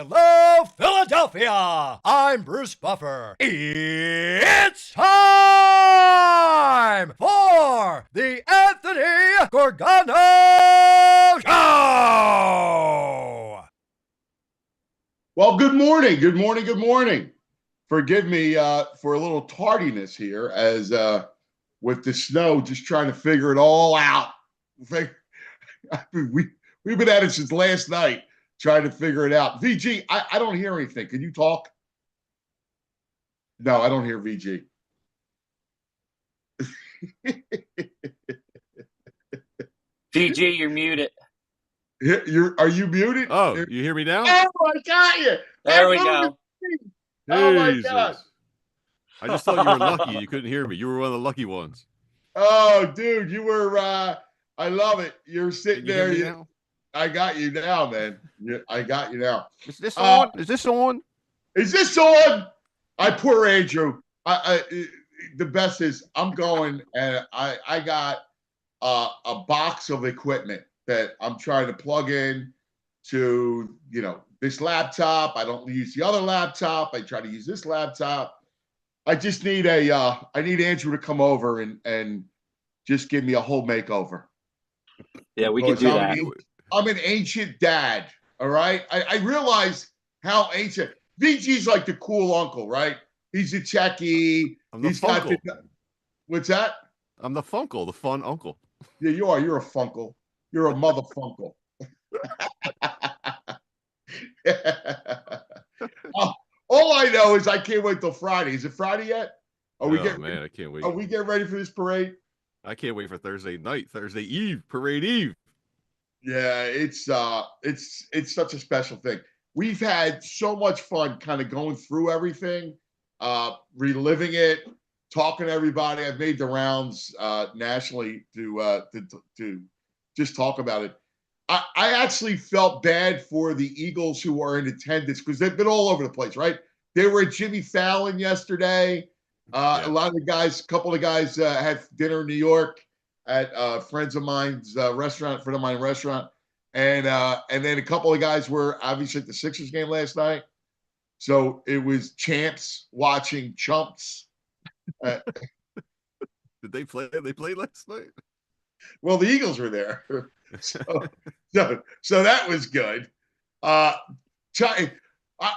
Hello, Philadelphia! I'm Bruce Buffer. It's time for the Anthony Gorgano Show! Well, good morning. Good morning. Good morning. Forgive me for a little tardiness here as with the snow, just trying to figure it all out. We've been at it since last night. Trying to figure it out. VG, I don't hear anything. Can you talk? No, I don't hear VG. VG, you're muted. Are you muted? Oh, you hear me now? Oh, I got you. There we go. Oh, my God. I just thought you were lucky. You couldn't hear me. You were one of the lucky ones. Oh, dude, you were, I love it. You're sitting Can you there. hear me now? I got you now, man. I got you now. Is this on? Is this on? Is this on? Poor Andrew. The best is I'm going and I got a box of equipment that I'm trying to plug in to, this laptop. I don't use the other laptop. I try to use this laptop. I just need I need Andrew to come over and just give me a whole makeover. Yeah, we can do that. I'm an ancient dad, all right? I realize how ancient. VG's like the cool uncle, right? He's a techie. I'm the funkle. What's that? I'm the funkle, the fun uncle. Yeah, you are. You're a funkle. You're a mother funkle. All I know is I can't wait till Friday. Is it Friday yet? Man, I can't wait. Are we getting ready for this parade? I can't wait for Thursday night, Thursday Eve, parade eve. Yeah, it's such a special thing. We've had so much fun kind of going through everything, reliving it, talking to everybody. I've made the rounds nationally to just talk about it. I actually felt bad for the Eagles who are in attendance because they've been all over the place, right? They were at Jimmy Fallon yesterday. A lot of the guys, a couple of guys had dinner in New York at friends of mine's restaurant, and then a couple of guys were obviously at the Sixers game last night. So it was champs watching chumps. Did they play? They played last night. Well, the Eagles were there, so that was good. I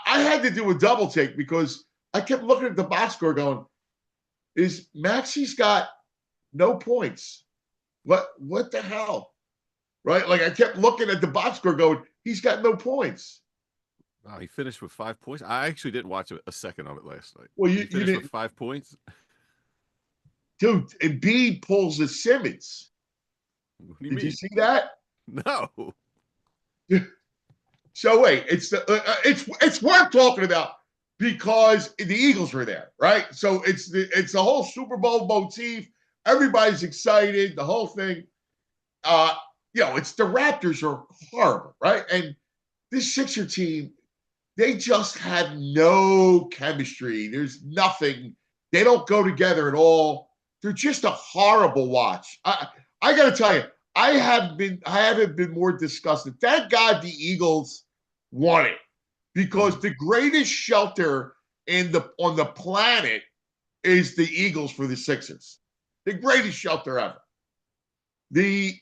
had to do a double take because I kept looking at the box score, going, "Is Maxi's got no points? What the hell?" Right? Like I kept looking at the box score going, he's got no points. Wow, he finished with 5 points. I actually didn't watch a second of it last night. Well, you finished with 5 points? Dude, Embiid pulls the Simmons. Did you see that? No. So wait, it's worth talking about because the Eagles were there, right? So it's the whole Super Bowl motif. Everybody's excited, the whole thing. It's the Raptors are horrible, right? And this Sixer team, they just have no chemistry. There's nothing. They don't go together at all. They're just a horrible watch. I got to tell you, I haven't been more disgusted. Thank God the Eagles won it because the greatest shelter on the planet is the Eagles for the Sixers. The greatest shelter ever. The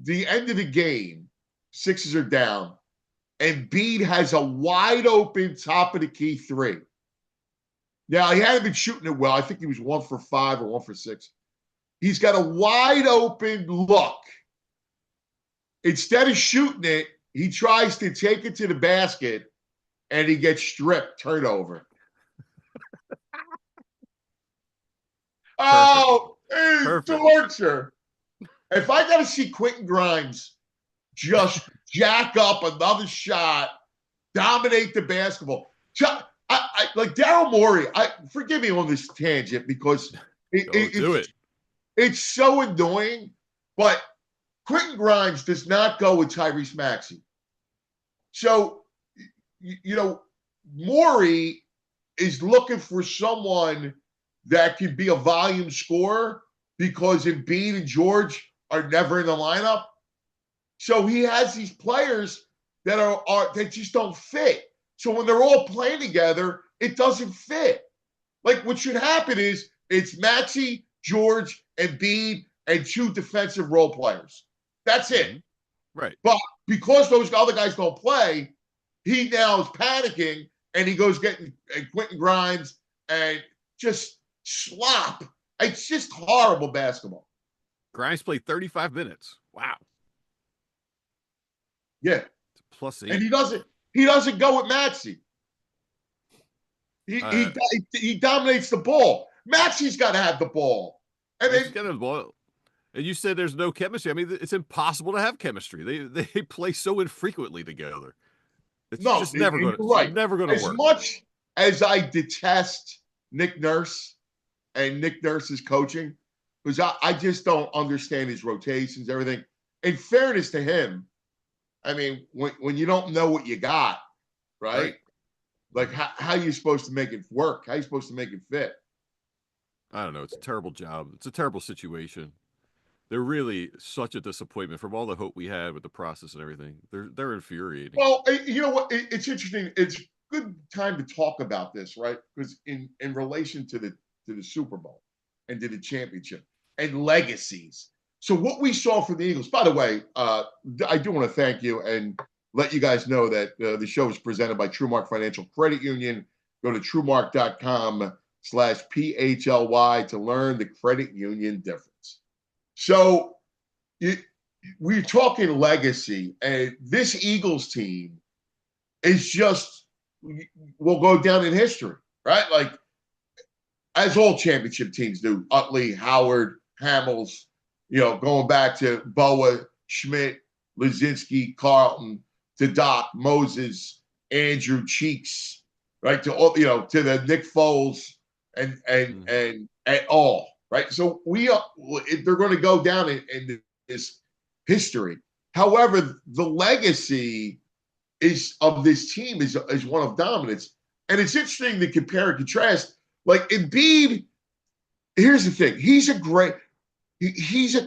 end of the game, Sixers are down, and Embiid has a wide open top of the key three. Now, he hadn't been shooting it well. I think he was 1 for 5 or 1 for 6. He's got a wide open look. Instead of shooting it, he tries to take it to the basket, and he gets stripped, turnover. Oh, it's torture. If I got to see Quentin Grimes just jack up another shot, dominate the basketball, I like Daryl Morey. Forgive me on this tangent because it's so annoying. But Quentin Grimes does not go with Tyrese Maxey. So, Morey is looking for someone that can be a volume scorer because Embiid and George are never in the lineup. So he has these players that that just don't fit. So when they're all playing together, it doesn't fit. Like what should happen is it's Maxey, George, Embiid, and 2 defensive role players. That's it. Right. But because those other guys don't play, he now is panicking and he goes getting Quentin Grimes and just slop. It's just horrible basketball. Grimes played 35 minutes. Wow. Yeah. +8. And he doesn't go with Maxey. He dominates the ball. Maxey's got to have the ball. And he's got the ball. And you said there's no chemistry. I mean, it's impossible to have chemistry. They play so infrequently together. It's just never going to work. As much as I detest Nick Nurse and Nick Nurse's coaching, because I just don't understand his rotations, everything. In fairness to him, I mean, when you don't know what you got, right? Like how are you supposed to make it work? How are you supposed to make it fit? I don't know. It's a terrible job. It's a terrible situation. They're really such a disappointment from all the hope we had with the process and everything. They're infuriating. Well, you know what? It's interesting. It's a good time to talk about this, right? Because in relation to the Super Bowl and to the championship and legacies. So what we saw from the Eagles, by the way, I do want to thank you and let you guys know that the show is presented by TrueMark Financial Credit Union. Go to truemark.com/PHLY to learn the credit union difference. So we're talking legacy, and this Eagles team is just will go down in history, right? Like as all championship teams do. Utley, Howard, Hamels, going back to Boa, Schmidt, Lazinski, Carlton, to Doc, Moses, Andrew, Cheeks, right? To all, to the Nick Foles and all, right? So they're going to go down in this history. However, the legacy of this team is one of dominance. And it's interesting to compare and contrast. Like Embiid, here's the thing. He's a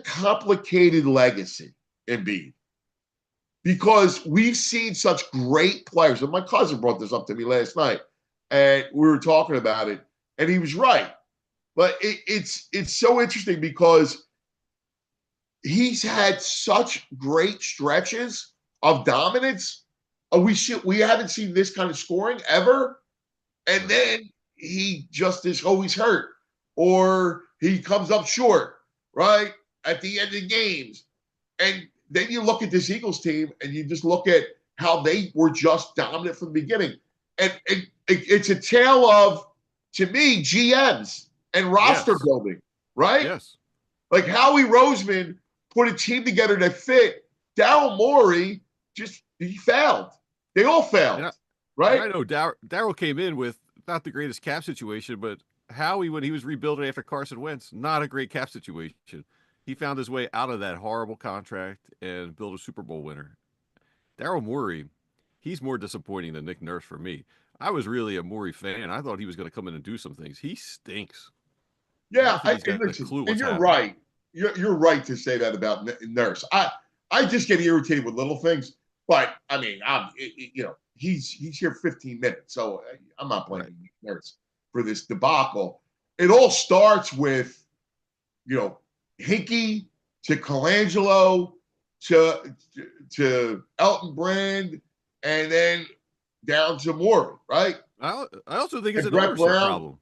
complicated legacy, Embiid. Because we've seen such great players. And my cousin brought this up to me last night. And we were talking about it. And he was right. But it's so interesting because he's had such great stretches of dominance. We haven't seen this kind of scoring ever. And then he just is always hurt. Or he comes up short, right? At the end of games. And then you look at this Eagles team and you just look at how they were just dominant from the beginning. And it's a tale of, to me, GMs and roster building, right? Yes. Like Howie Roseman put a team together that fit. Daryl Morey he failed. They all failed, right? I know Daryl came in with not the greatest cap situation, but Howie, when he was rebuilding after Carson Wentz, not a great cap situation. He found his way out of that horrible contract and built a Super Bowl winner. Daryl Morey, he's more disappointing than Nick Nurse for me. I was really a Morey fan. I thought he was going to come in and do some things. He stinks. Yeah, listen, and you're right. You're right to say that about Nurse. I just get irritated with little things, but I mean, he's here 15 minutes, so I'm not blaming Nurse for this debacle. It all starts with, Hickey to Colangelo to Elton Brand, and then down to Morey, right? I also think it's an ownership problem.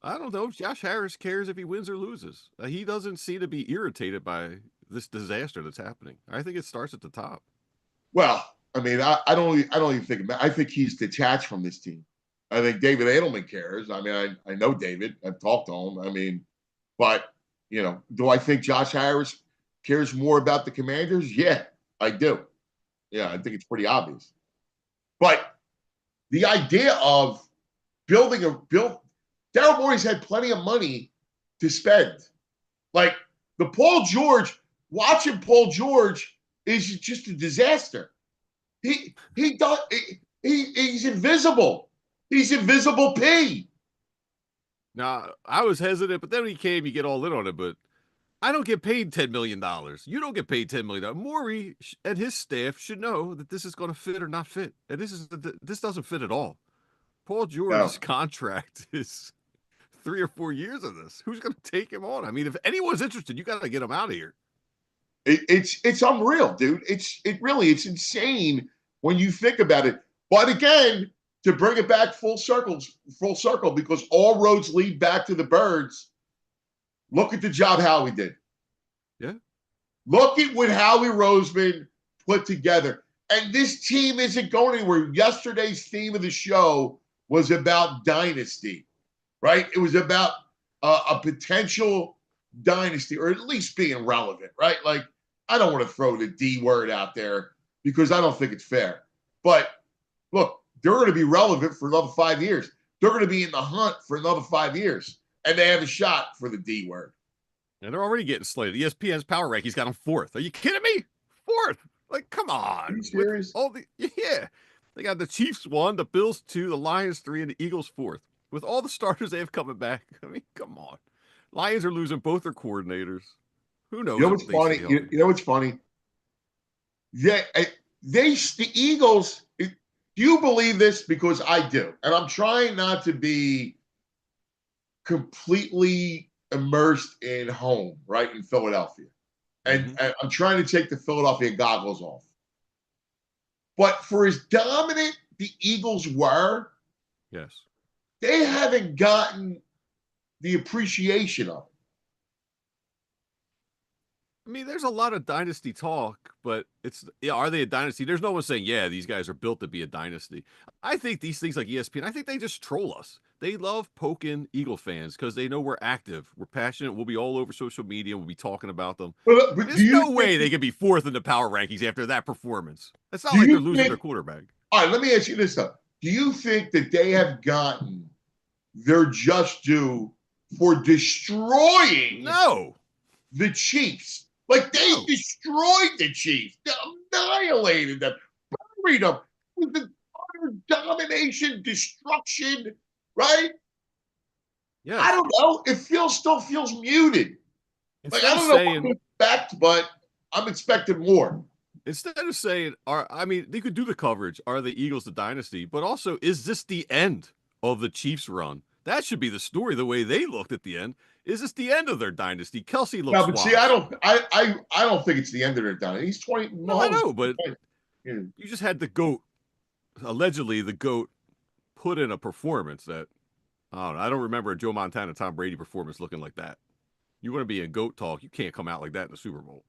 I don't know if Josh Harris cares if he wins or loses. He doesn't seem to be irritated by this disaster that's happening. I think it starts at the top. Well, I mean, I don't even think I think he's detached from this team. I think David Edelman cares. I mean, I know David. I've talked to him. I mean, but do I think Josh Harris cares more about the Commanders? Yeah, I do. Yeah, I think it's pretty obvious. But the idea of Daryl Morey's had plenty of money to spend. Like watching Paul George is just a disaster. He does. He's invisible. He's invisible P. Now, I was hesitant, but then when he came, you get all in on it. But I don't get paid $10 million. You don't get paid $10 million. Maury and his staff should know that this is going to fit or not fit. And this doesn't fit at all. Paul George's contract is 3 or 4 years of this. Who's going to take him on? I mean, if anyone's interested, you got to get him out of here. It's unreal, dude. It's insane when you think about it. But again, to bring it back full circle, because all roads lead back to the Birds. Look at the job Howie did. Yeah. Look at what Howie Roseman put together. And this team isn't going anywhere. Yesterday's theme of the show was about dynasty, right? It was about a potential dynasty, or at least being relevant, right? Like, I don't want to throw the D word out there because I don't think it's fair. But look, they're going to be relevant for another 5 years. They're going to be in the hunt for another 5 years. And they have a shot for the D word. And they're already getting slated. ESPN's power rankings got them 4th. Are you kidding me? 4th. Like, come on. Are you serious? Yeah. They got the Chiefs 1, the Bills 2, the Lions 3, and the Eagles 4th. With all the starters they have coming back. I mean, come on. Lions are losing both their coordinators. Who knows? You know what's funny? You know what's funny? Yeah, the Eagles. Do you believe this? Because I do, and I'm trying not to be completely immersed in home, right, in Philadelphia, and I'm trying to take the Philadelphia goggles off. But for as dominant the Eagles were, yes, they haven't gotten the appreciation of it. I mean, there's a lot of dynasty talk, but are they a dynasty? There's no one saying, yeah, these guys are built to be a dynasty. I think these things like ESPN, I think they just troll us. They love poking Eagle fans because they know we're active, we're passionate, we'll be all over social media, we'll be talking about them. But There's no way they could be 4th in the power rankings after that performance. It's not like they're losing their quarterback. All right, let me ask you this though. Do you think that they have gotten their just due for destroying the Chiefs? Like, they destroyed the Chiefs, they annihilated them, buried them with the utter domination, destruction, right? Yeah. I don't know. It still feels muted. Like, I don't know what to expect, but I'm expecting more. Instead of saying, they could do the coverage, are the Eagles the dynasty? But also, is this the end of the Chiefs run? That should be the story, the way they looked at the end. Is this the end of their dynasty? Kelsey looks. No, but see, I don't think it's the end of their dynasty. He's 20. No, I know, but you just had the GOAT, allegedly the GOAT, put in a performance that I don't remember a Joe Montana, Tom Brady performance looking like that. You want to be in GOAT talk, you can't come out like that in the Super Bowl.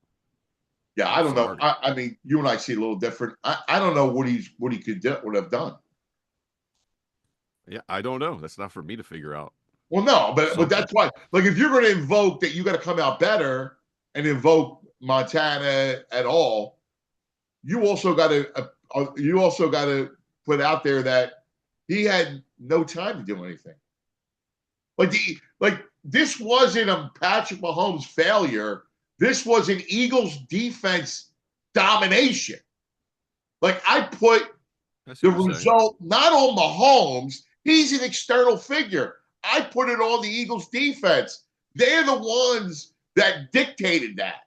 Yeah, I don't know. I mean, you and I see a little different. I don't know what he would have done. Yeah, I don't know. That's not for me to figure out. Well, no, but that's why. Like, if you're going to invoke that, you got to come out better and invoke Montana at all. You also got to put out there that he had no time to do anything. Like this wasn't a Patrick Mahomes failure. This was an Eagles defense domination. Like, I put the result not on Mahomes. He's an external figure. I put it on the Eagles defense. They're the ones that dictated that.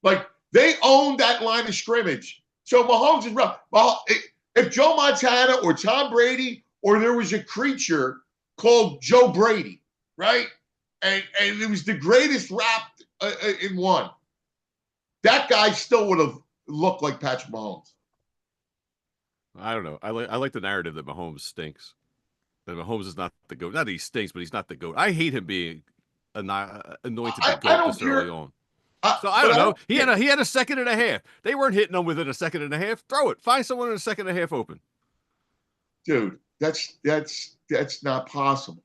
Like, they owned that line of scrimmage. So Mahomes is rough. Well, if Joe Montana or Tom Brady, or there was a creature called Joe Brady, right? And it was the greatest rap in one. That guy still would have looked like Patrick Mahomes. I don't know. I like the narrative that Mahomes stinks. That Mahomes is not the GOAT. Not that he stinks, but he's not the GOAT. I hate him being anointed the GOAT this early on. So I don't know. He had a second and a half. They weren't hitting him within a second and a half. Throw it. Find someone in a second and a half open. Dude, that's not possible.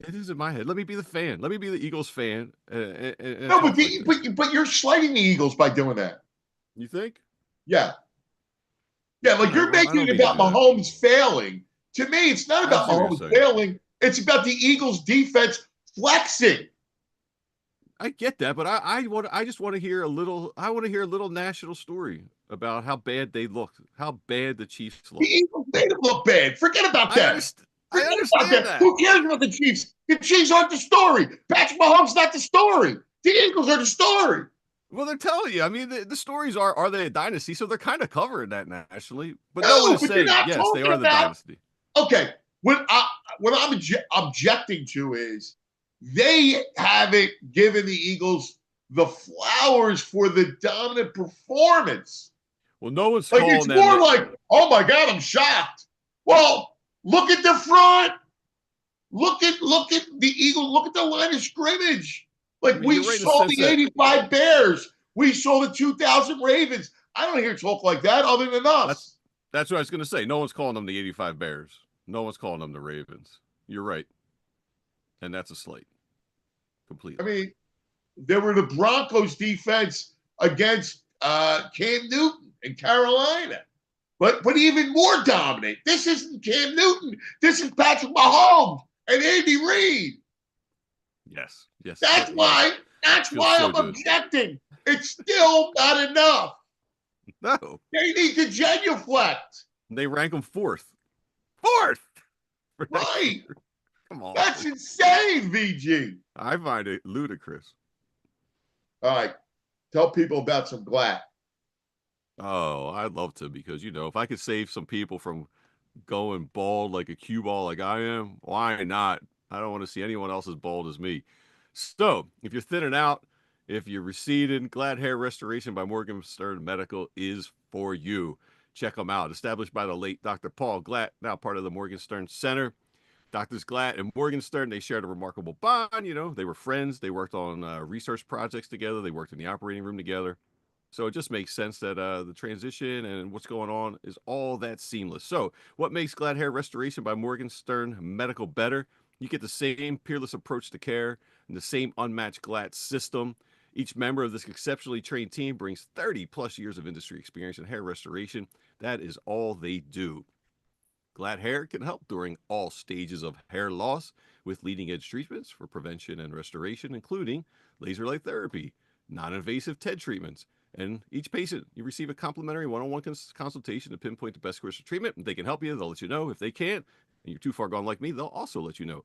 It is in my head. Let me be the fan. Let me be the Eagles fan. No, but you're slighting the Eagles by doing that. You think? Yeah. Yeah, like, you're making it about Mahomes failing. To me, it's not about Mahomes failing. It's about the Eagles defense flexing. I get that, but I just want to hear a little. I want to hear a little national story. about how bad they looked, how bad the Chiefs The looked. Eagles made them look bad. Forget about I that. understand. I understand that. Who cares about the Chiefs? The Chiefs aren't the story. Patrick Mahomes not the story. The Eagles are the story. Well, they're telling you. I mean, the stories are they a dynasty? So they're kind of covering that nationally. But No, no one is but you're saying, not yes, they talking are the about- dynasty. Okay, what I'm objecting to is they haven't given the Eagles the flowers for the dominant performance. Well, no one's Like, calling it's them. more like, oh my God, I'm shocked. Well, look at the front. Look at the Eagles. Look at the line of scrimmage. Like, I mean, we you're right in the saw sense the that- 85 Bears. We saw the 2000 Ravens. I don't hear talk like that other than us. That's what I was going to say. No one's calling them the 85 Bears. No one's calling them the Ravens. You're right. And that's a slight. Completely. I mean, there were the Broncos defense against Cam Newton in Carolina. But even more dominant. This isn't Cam Newton. This is Patrick Mahomes and Andy Reid. Yes. Yes. That's why Feels so I'm good. objecting. It's still not enough. No. They need to genuflect. They rank them fourth. Fourth! Right. Come on. That's insane, VG. I find it ludicrous. All right. Tell people about some Glatt. Oh, I'd love to because, if I could save some people from going bald like a cue ball like I am, why not? I don't want to see anyone else as bald as me. So, if you're thinning out, if you're receding, Glatt Hair Restoration by Morgenstern Medical is for you. Check them out. Established by the late Dr. Paul Glatt, now part of the Morgenstern Center. Doctors Glatt and Morgenstern, they shared a remarkable bond. They were friends. They worked on research projects together. They worked in the operating room together. So it just makes sense that the transition and what's going on is all that seamless. So what makes Glatt Hair Restoration by Morgenstern Medical better? You get the same peerless approach to care and the same unmatched Glatt system. Each member of this exceptionally trained team brings 30 plus years of industry experience in hair restoration. That is all they do. Glatt Hair can help during all stages of hair loss with leading-edge treatments for prevention and restoration, including laser light therapy, non-invasive TED treatments, and each patient, you receive a complimentary one-on-one consultation to pinpoint the best course of treatment. They can help you. They'll let you know. If they can't, and you're too far gone like me, they'll also let you know.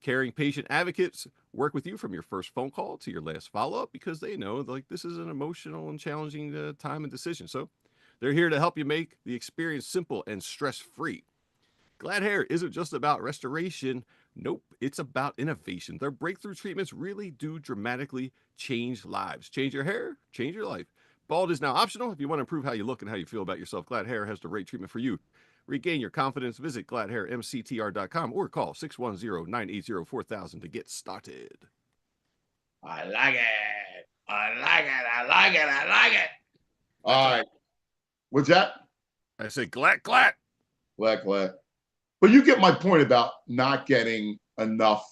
Caring patient advocates work with you from your first phone call to your last follow-up because they know this is an emotional and challenging time and decision. So they're here to help you make the experience simple and stress-free. Glatt Hair isn't just about restoration. Nope, it's about innovation. Their breakthrough treatments really do dramatically change lives. Change your hair, change your life. Bald is now optional. If you want to improve how you look and how you feel about yourself, Glatt Hair has the right treatment for you. Regain your confidence. Visit glatthairmctr.com or call 610-980-4000 to get started. I like it. I like it. I like it. I like it. All right. What's that? I say Glatt. Glatt. But you get my point about not getting enough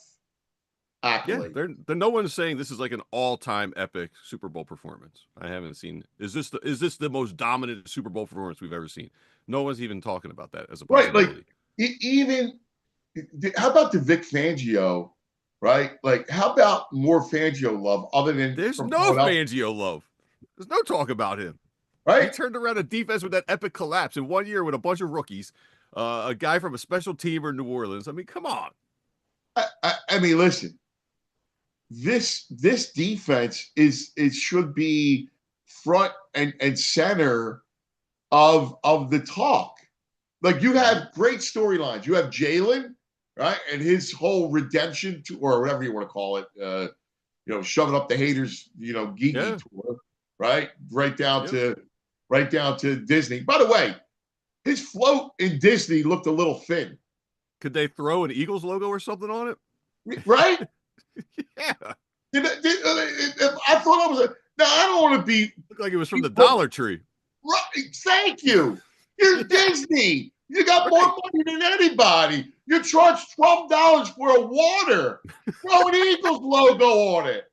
accolades. Yeah, no one's saying this is like an all-time epic Super Bowl performance. I haven't seen. Is this the most dominant Super Bowl performance we've ever seen? No one's even talking about that as a possibility. Like how about the Vic Fangio? Right, like how about more Fangio love other than there's no Fangio love. There's no talk about him. Right, he turned around a defense with that epic collapse in 1 year with a bunch of rookies. A guy from a special team in New Orleans. I mean, come on. I mean, listen. This defense should be front and center of the talk. Like, you have great storylines. You have Jalen, right, and his whole redemption tour, or whatever you want to call it. Shoving up the haters, geeky tour, right? Right down to Disney. By the way, his float in Disney looked a little thin. Could they throw an Eagles logo or something on it? Right? Yeah. I thought I was now I don't want to be. Looked like it was from the Dollar Tree. Right. Thank you. You're Disney. You got more money than anybody. You charge $12 for a water. Throw an Eagles logo on it.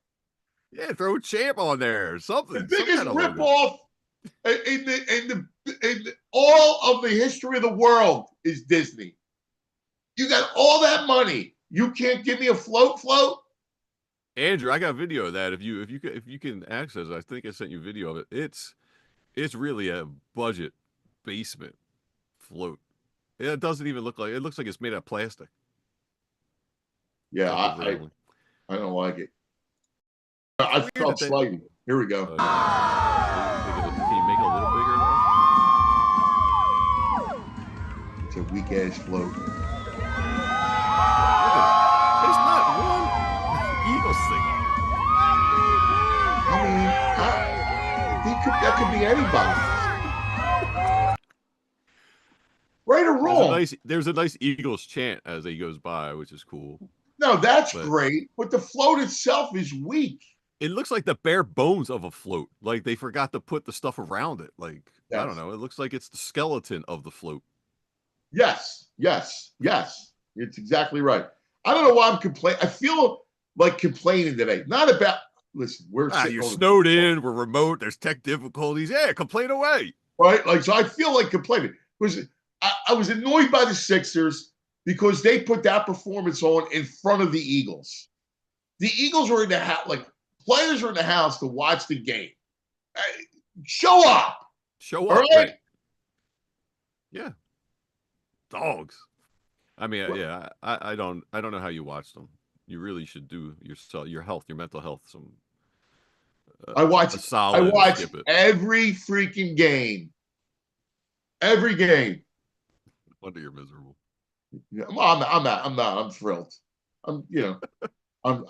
Yeah, throw a champ on there or something. The biggest ripoff in all of the history of the world is Disney. You got all that money. You can't give me a float? Andrew, I got video of that. If you can access it, I think I sent you video of it. It's really a budget basement float. It doesn't even look like it looks like it's made out of plastic. Yeah, I don't like it. I felt slightly. Here we go. Can you make it a little bigger though? It's a weak ass float. There's not one Eagles thing on it. I mean, that could be anybody. Right or wrong. There's a nice Eagles chant as he goes by, which is cool. No, that's great, but the float itself is weak. It looks like the bare bones of a float. Like they forgot to put the stuff around it. Like, yes. I don't know. It looks like it's the skeleton of the float. Yes. It's exactly right. I don't know why I'm complaining. I feel like complaining today. Not about, listen, you're snowed in, we're remote, there's tech difficulties. Yeah, complain away. Right? Like, so I feel like complaining. Because I was annoyed by the Sixers because they put that performance on in front of the Eagles. The Eagles were in the house, like players are in the house to watch the game. Show up. Show up. Right? Yeah. Dogs. I mean, yeah, I don't know how you watch them. You really should do your health, your mental health. I watch every freaking game. Every game. No wonder you're miserable. Yeah, well, I'm not. I'm thrilled. I'm thrilled. I'm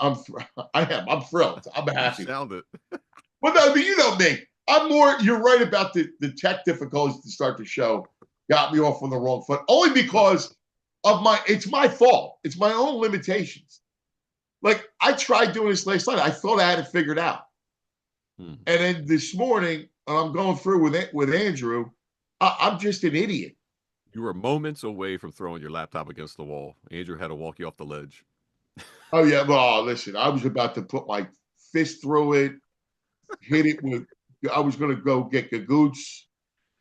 happy. You sound it. But no, I mean, you know me. You're right about the tech difficulties to start the show. Got me off on the wrong foot. Only because of it's my fault. It's my own limitations. Like, I tried doing this last night. I thought I had it figured out. And then this morning, I'm going through with Andrew. I'm just an idiot. You were moments away from throwing your laptop against the wall. Andrew had to walk you off the ledge. Oh, yeah. Well, listen, I was about to put my fist through it, hit it I was going to go get Gagoots.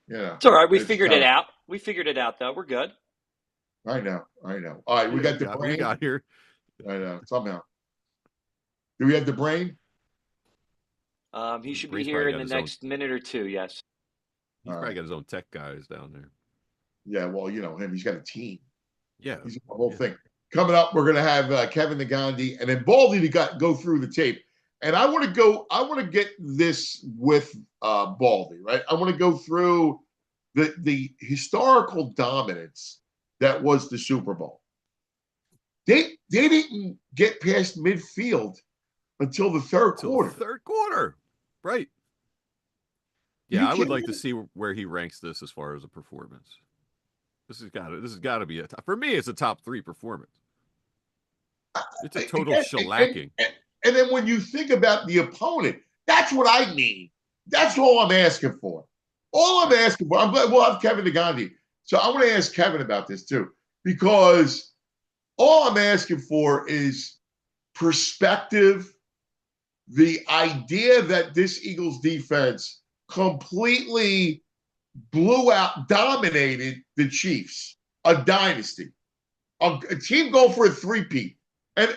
Yeah. It's all right. We figured it out. We figured it out, though. We're good. I know. All right. We got the brain. We got here. I know. Somehow. Do we have the brain? He should be here in the next minute or two, yes. He's probably got his own tech guys down there. Yeah, well, you know him. He's got a team. Yeah. He's got the whole thing. Coming up, we're going to have Kevin Negandhi and then Baldy to go through the tape. And I want to get this with Baldy, right? I want to go through the historical dominance that was the Super Bowl. They didn't get past midfield until the third quarter. Third quarter. Right. Yeah, I would like to see where he ranks this as far as a performance. This has got to be for me. It's a top 3 performance. It's a total shellacking. And then when you think about the opponent, that's what I mean. That's all I'm asking for. All I'm asking for. I'm glad we'll have Kevin Negandhi. So I want to ask Kevin about this too, because all I'm asking for is perspective. The idea that this Eagles defense completely dominated the Chiefs, a dynasty, a team going for a three-peat. And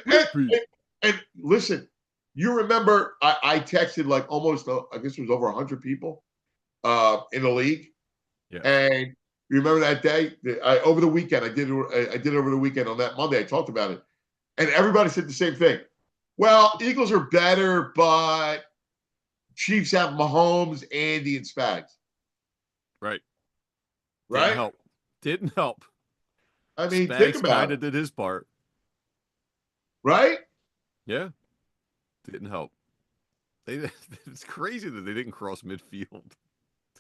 listen, you remember I texted like almost, I guess it was over 100 people in the league. Yeah. And you remember that day? Over the weekend, I did it over the weekend on that Monday. I talked about it. And everybody said the same thing. Well, Eagles are better, but Chiefs have Mahomes, Andy, and Spags. Right. Right? Didn't help. I mean, Spags think about kind it. of did his part. Right? Yeah. Didn't help. It's crazy that they didn't cross midfield.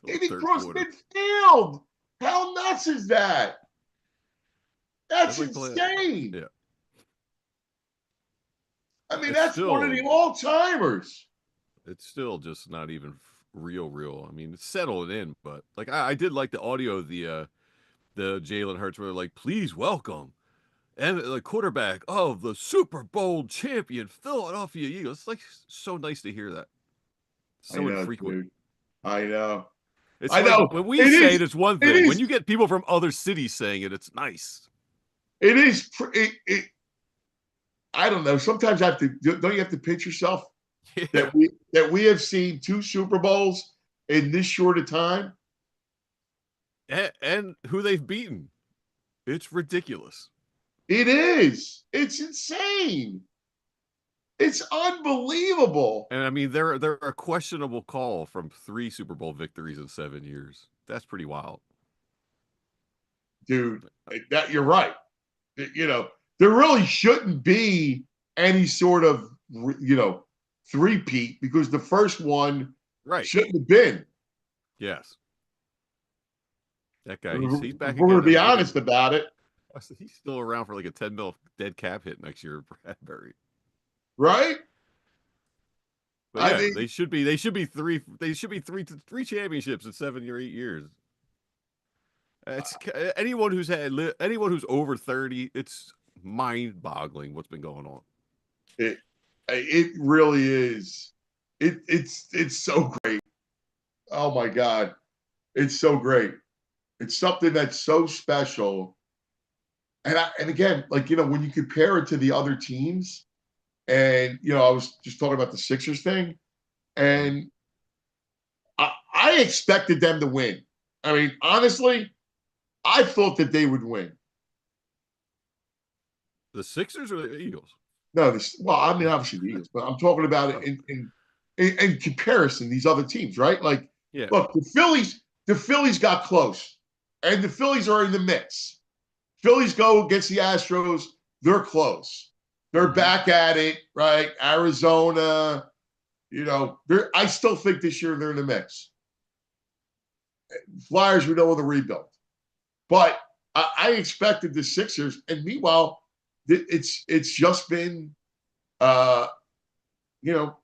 They didn't cross midfield. How nuts is that? That's insane. Yeah. I mean, that's one of the all-timers. It's still just not even real. I mean, it's settled in, but like I did like the audio of the Jalen Hurts where they're like, please welcome and the quarterback of the Super Bowl champion Philadelphia Eagles. It's like so nice to hear that. So infrequent. Dude. I know. I know. When we say it, it's one thing. When you get people from other cities saying it, it's nice. It is. I don't know. Sometimes don't you have to pinch yourself that we have seen 2 Super Bowls in this short a time. And who they've beaten. It's ridiculous. It is. It's insane. It's unbelievable. And I mean, they're a questionable call from 3 Super Bowl victories in 7 years. That's pretty wild. Dude, that you're right. You know, there really shouldn't be any sort of, you know, three-peat because the first one shouldn't have been. Yes. That guy, he's back again. We're going to be honest about it. He's still around for like a 10 mil dead cap hit next year, Bradbury. Right? But yeah, I mean, they should be three championships in 7 or 8 years. It's anyone who's over 30, it's mind-boggling what's been going on. It really is. It's so great. Oh my God. It's so great. It's something that's so special. And again, like, you know, when you compare it to the other teams, and, you know, I was just talking about the Sixers thing, and I expected them to win. I mean, honestly, I thought that they would win. The Sixers or the Eagles? No, well, I mean, obviously the Eagles, but I'm talking about it in comparison, these other teams, right? Like, look, the Phillies got close, and the Phillies are in the mix. Phillies go against the Astros, they're close. They're back at it, right? Arizona, you know, I still think this year they're in the mix. Flyers, we know, in the rebuild. But I expected the Sixers, and meanwhile, it's just been, you know,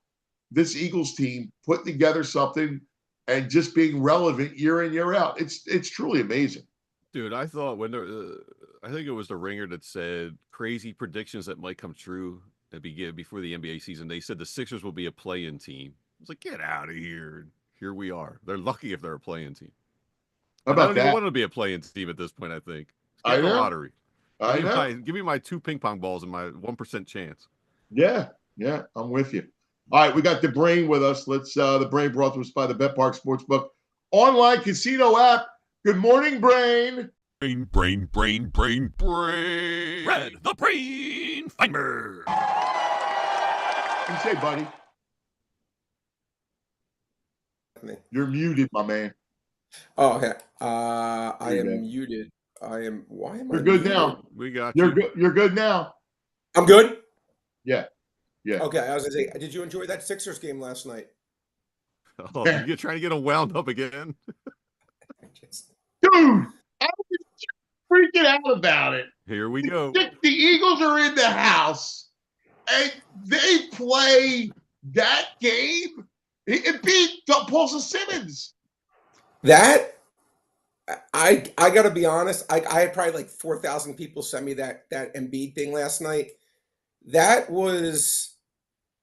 this Eagles team putting together something and just being relevant year in, year out. It's truly amazing. Dude, I thought when I think it was the Ringer that said crazy predictions that might come true before the NBA season. They said the Sixers will be a play-in team. I was like, get out of here. Here we are. They're lucky if they're a play-in team. How about I don't even want to be a play-in team at this point, I think. Get the lottery. Give me my 2 ping pong balls and my 1% chance. Yeah, I'm with you. All right, we got the Brain with us. Let's the Brain brought to us by the Bet Park Sportsbook online casino app. Good morning, Brain. Brain. Red, the Brain Finder. What do you say, buddy? You're muted, my man. Oh, okay. I am muted. Why am You're I good muted? now. We got You're you. good. You're good now. I'm good? Yeah. Okay, I was going to say, did you enjoy that Sixers game last night? Oh, you're trying to get them wound up again? Dude, I was freaking out about it. Here we go. The Eagles are in the house, and they play that game. It beat Paul Simmons. That, I got to be honest, I had probably like 4,000 people send me that Embiid thing last night. That was,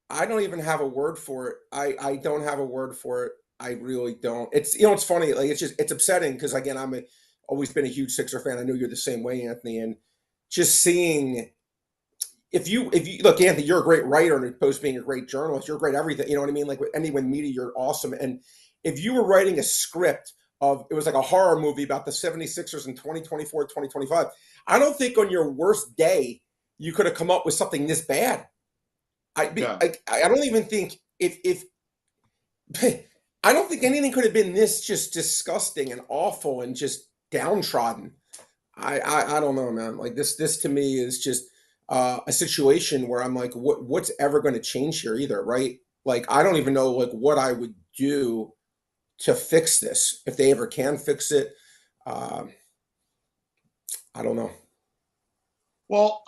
I don't even have a word for it. I don't have a word for it. I really don't. It's, you know, it's funny. Like, it's upsetting because, again, always been a huge Sixer fan. I know you're the same way, Anthony. And just seeing, if you look, Anthony, you're a great writer and opposed to being a great journalist. You're great everything. You know what I mean? Like with anyone media, you're awesome. And if you were writing a script it was like a horror movie about the 76ers in 2024, 2025, I don't think on your worst day you could have come up with something this bad. I don't even think if I don't think anything could have been this just disgusting and awful and just downtrodden. I don't know, man. Like this to me is just a situation where I'm like, what's ever going to change here either, right? Like I don't even know like what I would do to fix this if they ever can fix it. I don't know. Well,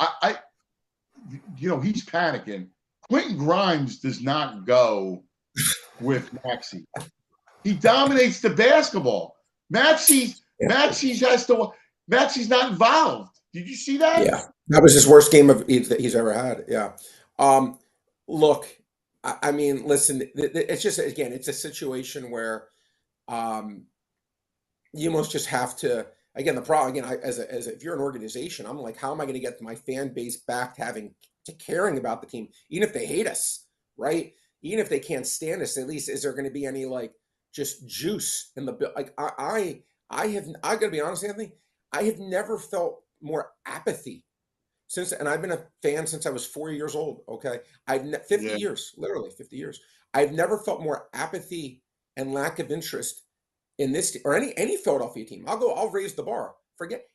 you know, he's panicking. Quentin Grimes does not go with Maxey. He dominates the basketball. Maxey's not involved. Did you see that? Yeah, that was his worst game he's ever had. Yeah. Look, I mean, listen, it's just, again, it's a situation where you almost just have to, again, the problem, again, as if you're an organization, I'm like, how am I going to get my fan base back to caring about the team, even if they hate us, right? Even if they can't stand us, at least is there going to be any like just juice in the like. I gotta be honest, Anthony. I have never felt more apathy since, and I've been a fan since I was 4 years old. Okay, 50 years, literally 50 years. I've never felt more apathy and lack of interest in this or any Philadelphia team. I'll raise the bar. Forget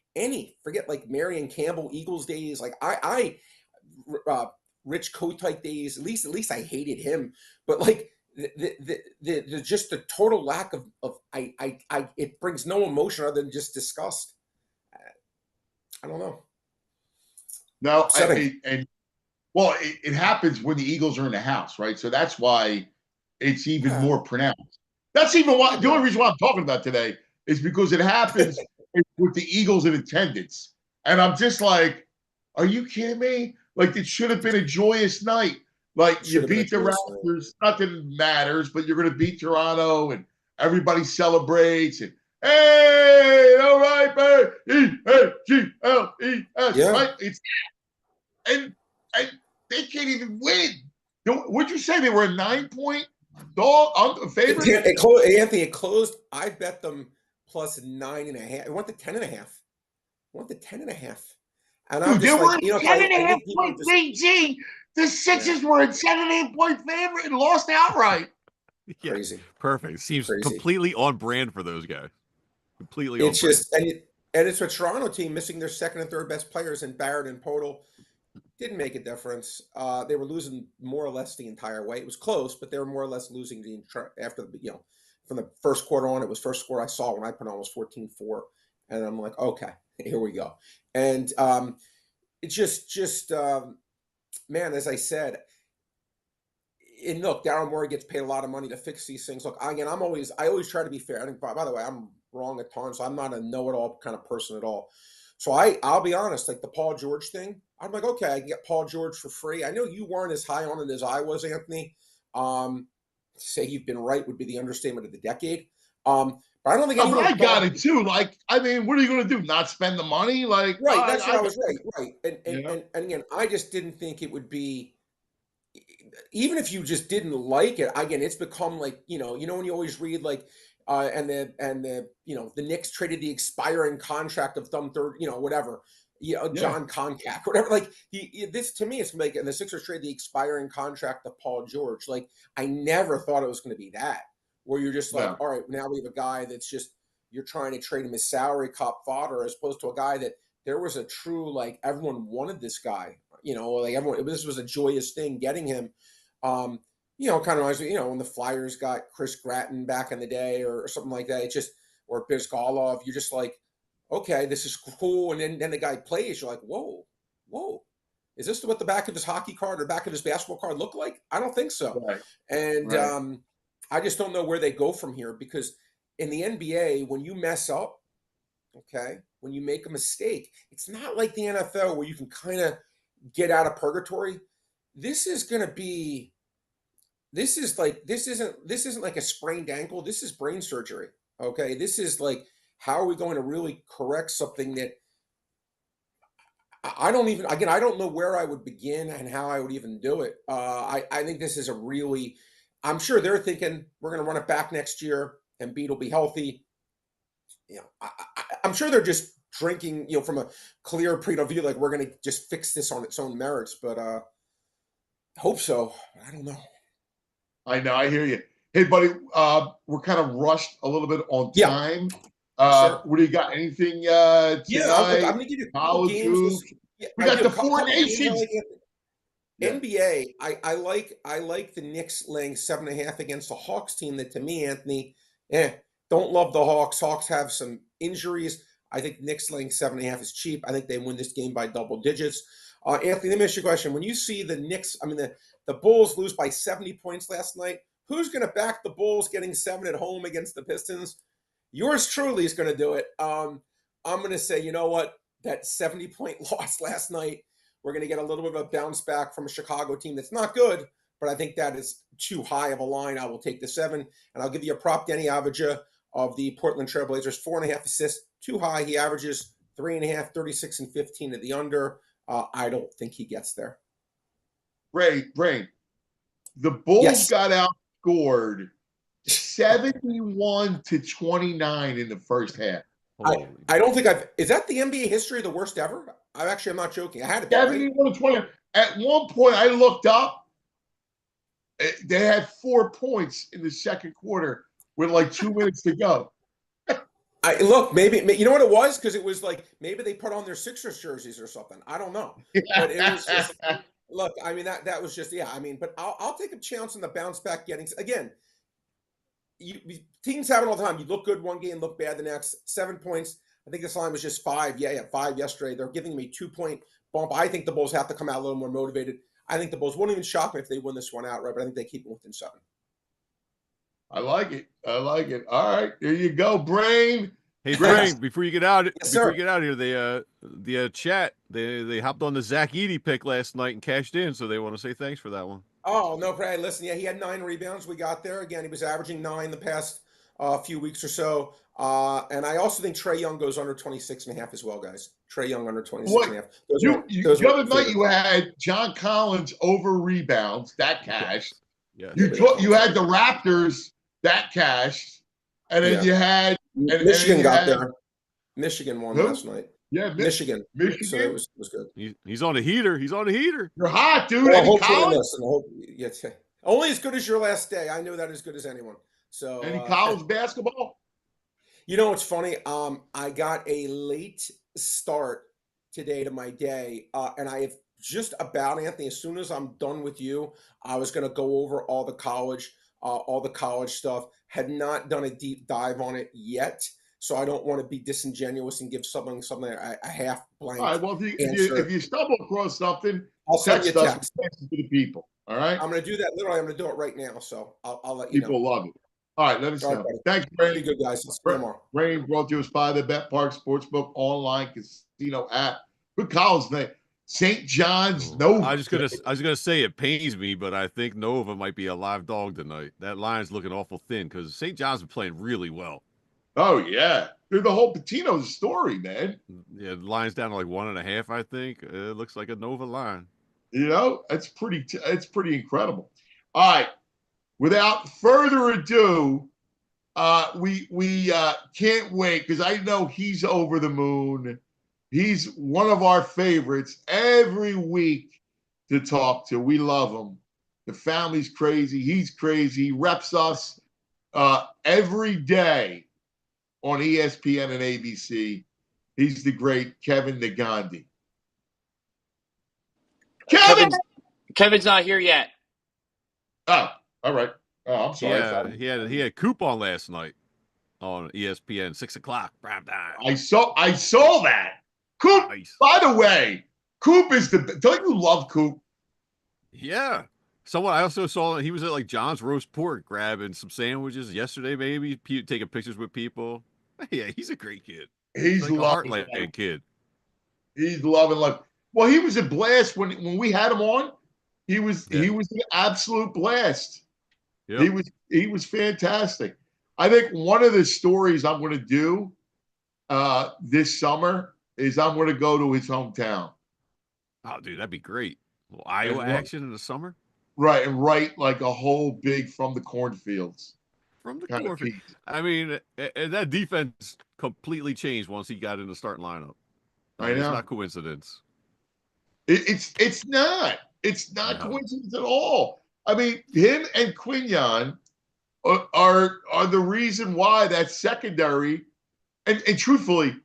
like Marion Campbell Eagles days. Like Rich Kotite days. At least I hated him. But like the just the total lack of it brings no emotion other than just disgust. I don't know. No, it happens when the Eagles are in the house, right? So that's why it's even more pronounced. That's even why the only reason why I'm talking about today is because it happens with the Eagles in attendance. And I'm just like, are you kidding me? Like, it should have been a joyous night. Like, you beat the Raptors, nothing matters, but you're going to beat Toronto and everybody celebrates. And, hey, all right, man, E-A-G-L-E-S, right? And they can't even win. What'd you say? They were a 9-point dog favorite? Anthony, it closed. I bet them plus 9.5. It went to 10.5. And I'm just like, 10.5 point BG. The Sixers were a 7.5 favorite and lost outright. Yeah, crazy. Perfect. Seems completely on brand for those guys. Completely it's on just brand. And it's a Toronto team missing their second and third best players in Barrett and Podol. Didn't make a difference. They were losing more or less the entire way. It was close, but they were more or less losing after from the first quarter on. It was first score I saw when I put on was 14-4, and I'm like, okay, here we go. And it's just man, as I said, and look, Daryl Morey gets paid a lot of money to fix these things. Look, again, I always try to be fair. I think, by the way, I'm wrong at times. So I'm not a know-it-all kind of person at all. So I'll be honest, like the Paul George thing, I'm like, okay, I can get Paul George for free. I know you weren't as high on it as I was, Anthony. Say you've been right would be the understatement of the decade. But I don't think I got it too. Like, I mean, what are you going to do? Not spend the money? Like, right? That's what I was right. And again, I just didn't think it would be. Even if you just didn't like it, again, it's become like when you always read like. And the Knicks traded the expiring contract of some third, whatever, John Koncak, whatever. Like this to me, it's like, and the Sixers trade the expiring contract of Paul George. Like I never thought it was going to be that, where you're just like, all right, now we have a guy that's just you're trying to trade him as salary cap fodder, as opposed to a guy that there was a true like everyone wanted this guy, like everyone. This was a joyous thing getting him. Kind of reminds me, when the Flyers got Chris Gratton back in the day or something like that. It's just, or Bizgalov, you're just like, okay, this is cool. And then the guy plays, you're like, whoa. Is this what the back of his hockey card or back of his basketball card look like? I don't think so. Right. And I just don't know where they go from here, because in the NBA, when you mess up, okay, when you make a mistake, it's not like the NFL where you can kind of get out of purgatory. This isn't like a sprained ankle. This is brain surgery. Okay. This is like, how are we going to really correct something that I don't know where I would begin and how I would even do it. I think this is I'm sure they're thinking we're going to run it back next year and Embiid will be healthy. I'm sure they're just drinking, from a clear point of view, like we're going to just fix this on its own merits, but hope so. I don't know. I know. I hear you. Hey, buddy, we're kind of rushed a little bit on time. Sure. What do you got? Anything tonight? I'm going to give you a couple games. We got the Four Nations. NBA, I like the Knicks laying 7.5 against the Hawks team that, to me, Anthony, don't love the Hawks. Hawks have some injuries. I think Knicks laying 7.5 is cheap. I think they win this game by double digits. Anthony, let me ask you a question. When you see the Knicks, the Bulls lose by 70 points last night, who's going to back the Bulls getting 7 at home against the Pistons? Yours truly is going to do it. I'm going to say, you know what? That 70-point loss last night, we're going to get a little bit of a bounce back from a Chicago team that's not good, but I think that is too high of a line. I will take the 7, and I'll give you a prop. Denny Avdija of the Portland Trailblazers, 4.5 assists, too high. He averages 3.5, 36 and 15 at the under. I don't think he gets there. Ray, the Bulls got outscored 71-29 in the first half. I don't think is that the NBA history the worst ever? I'm not joking. I had it. 71-20. At one point, I looked up. They had 4 points in the second quarter with like 2 minutes to go. Look, maybe you know what it was, because it was like maybe they put on their Sixers jerseys or something. I don't know, but it was just look. I mean that was just I mean, but I'll take a chance on the bounce back. Getting again, teams have it all the time. You look good one game, look bad the next. 7 points. I think this line was just 5. Yeah, 5 yesterday. They're giving me 2-point bump. I think the Bulls have to come out a little more motivated. I think the Bulls wouldn't even shock me if they win this one outright, but I think they keep it within 7. I like it. All right, there you go, Brain. Hey, Brain, before you get out, Yes, here, the chat they hopped on the Zach Edey pick last night and cashed in, so they want to say thanks for that one. Oh no, Brad. Listen, he had 9 rebounds. We got there again. He was averaging 9 the past few weeks or so. And I also think Trae Young goes under 26.5 as well, guys. Trae Young under 26.5. The other night you had John Collins over rebounds, that cashed. Yeah. You had the Raptors, that cashed. And then you had Michigan got there. Michigan won last night. Yeah, Michigan. So it was good. He's on a heater. You're hot, dude. Well, only as good as your last day. I knew that as good as anyone. So any college basketball? You know what's funny? I got a late start today to my day, and I have just about, Anthony, as soon as I'm done with you, I was going to go over all the college stuff. Had not done a deep dive on it yet, so I don't want to be disingenuous and give something a half blank. All right. Well, if you stumble across something, I'll send you a text to the people. All right. I'm going to do that. Literally, I'm going to do it right now. So I'll let you know. People love it. All right. Let us know. Thanks, Brady. Good guys. Let's see you tomorrow. Rain brought to us by the Bet Park Sportsbook online casino app. Good college name. St. John's Nova. I was gonna say it pains me, but I think Nova might be a live dog tonight. That line's looking awful thin because St. John's been playing really well. Oh yeah, they're the whole Patino's story, man. Yeah, the line's down to like 1.5. I think it looks like a Nova line. You know, it's pretty incredible. All right, without further ado, we can't wait because I know he's over the moon. He's one of our favorites every week to talk to. We love him. The family's crazy. He's crazy. He reps us every day on ESPN and ABC. He's the great Kevin Negandhi. Kevin's not here yet. Oh, all right. Oh, I'm sorry. Yeah, he had Coop on last night on ESPN, 6 o'clock prime time. I saw that. Coop, nice. By the way, Coop is don't you love Coop? Yeah. I also saw he was at like John's Roast Pork grabbing some sandwiches yesterday, maybe taking pictures with people. Yeah, he's a great kid. He's like loving a heartland kid. He's loving life. Well, he was a blast when we had him on. He was an absolute blast. Yep. He was fantastic. I think one of the stories I'm going to do this summer is I'm going to go to his hometown. Oh, dude, that'd be great. Iowa action in the summer? Right, and write like a whole big from the cornfields. From the cornfields. I mean, that defense completely changed once he got in the starting lineup. I know. It's not coincidence. It's not. It's not coincidence at all. I mean, him and Quinyon are the reason why that secondary, and truthfully,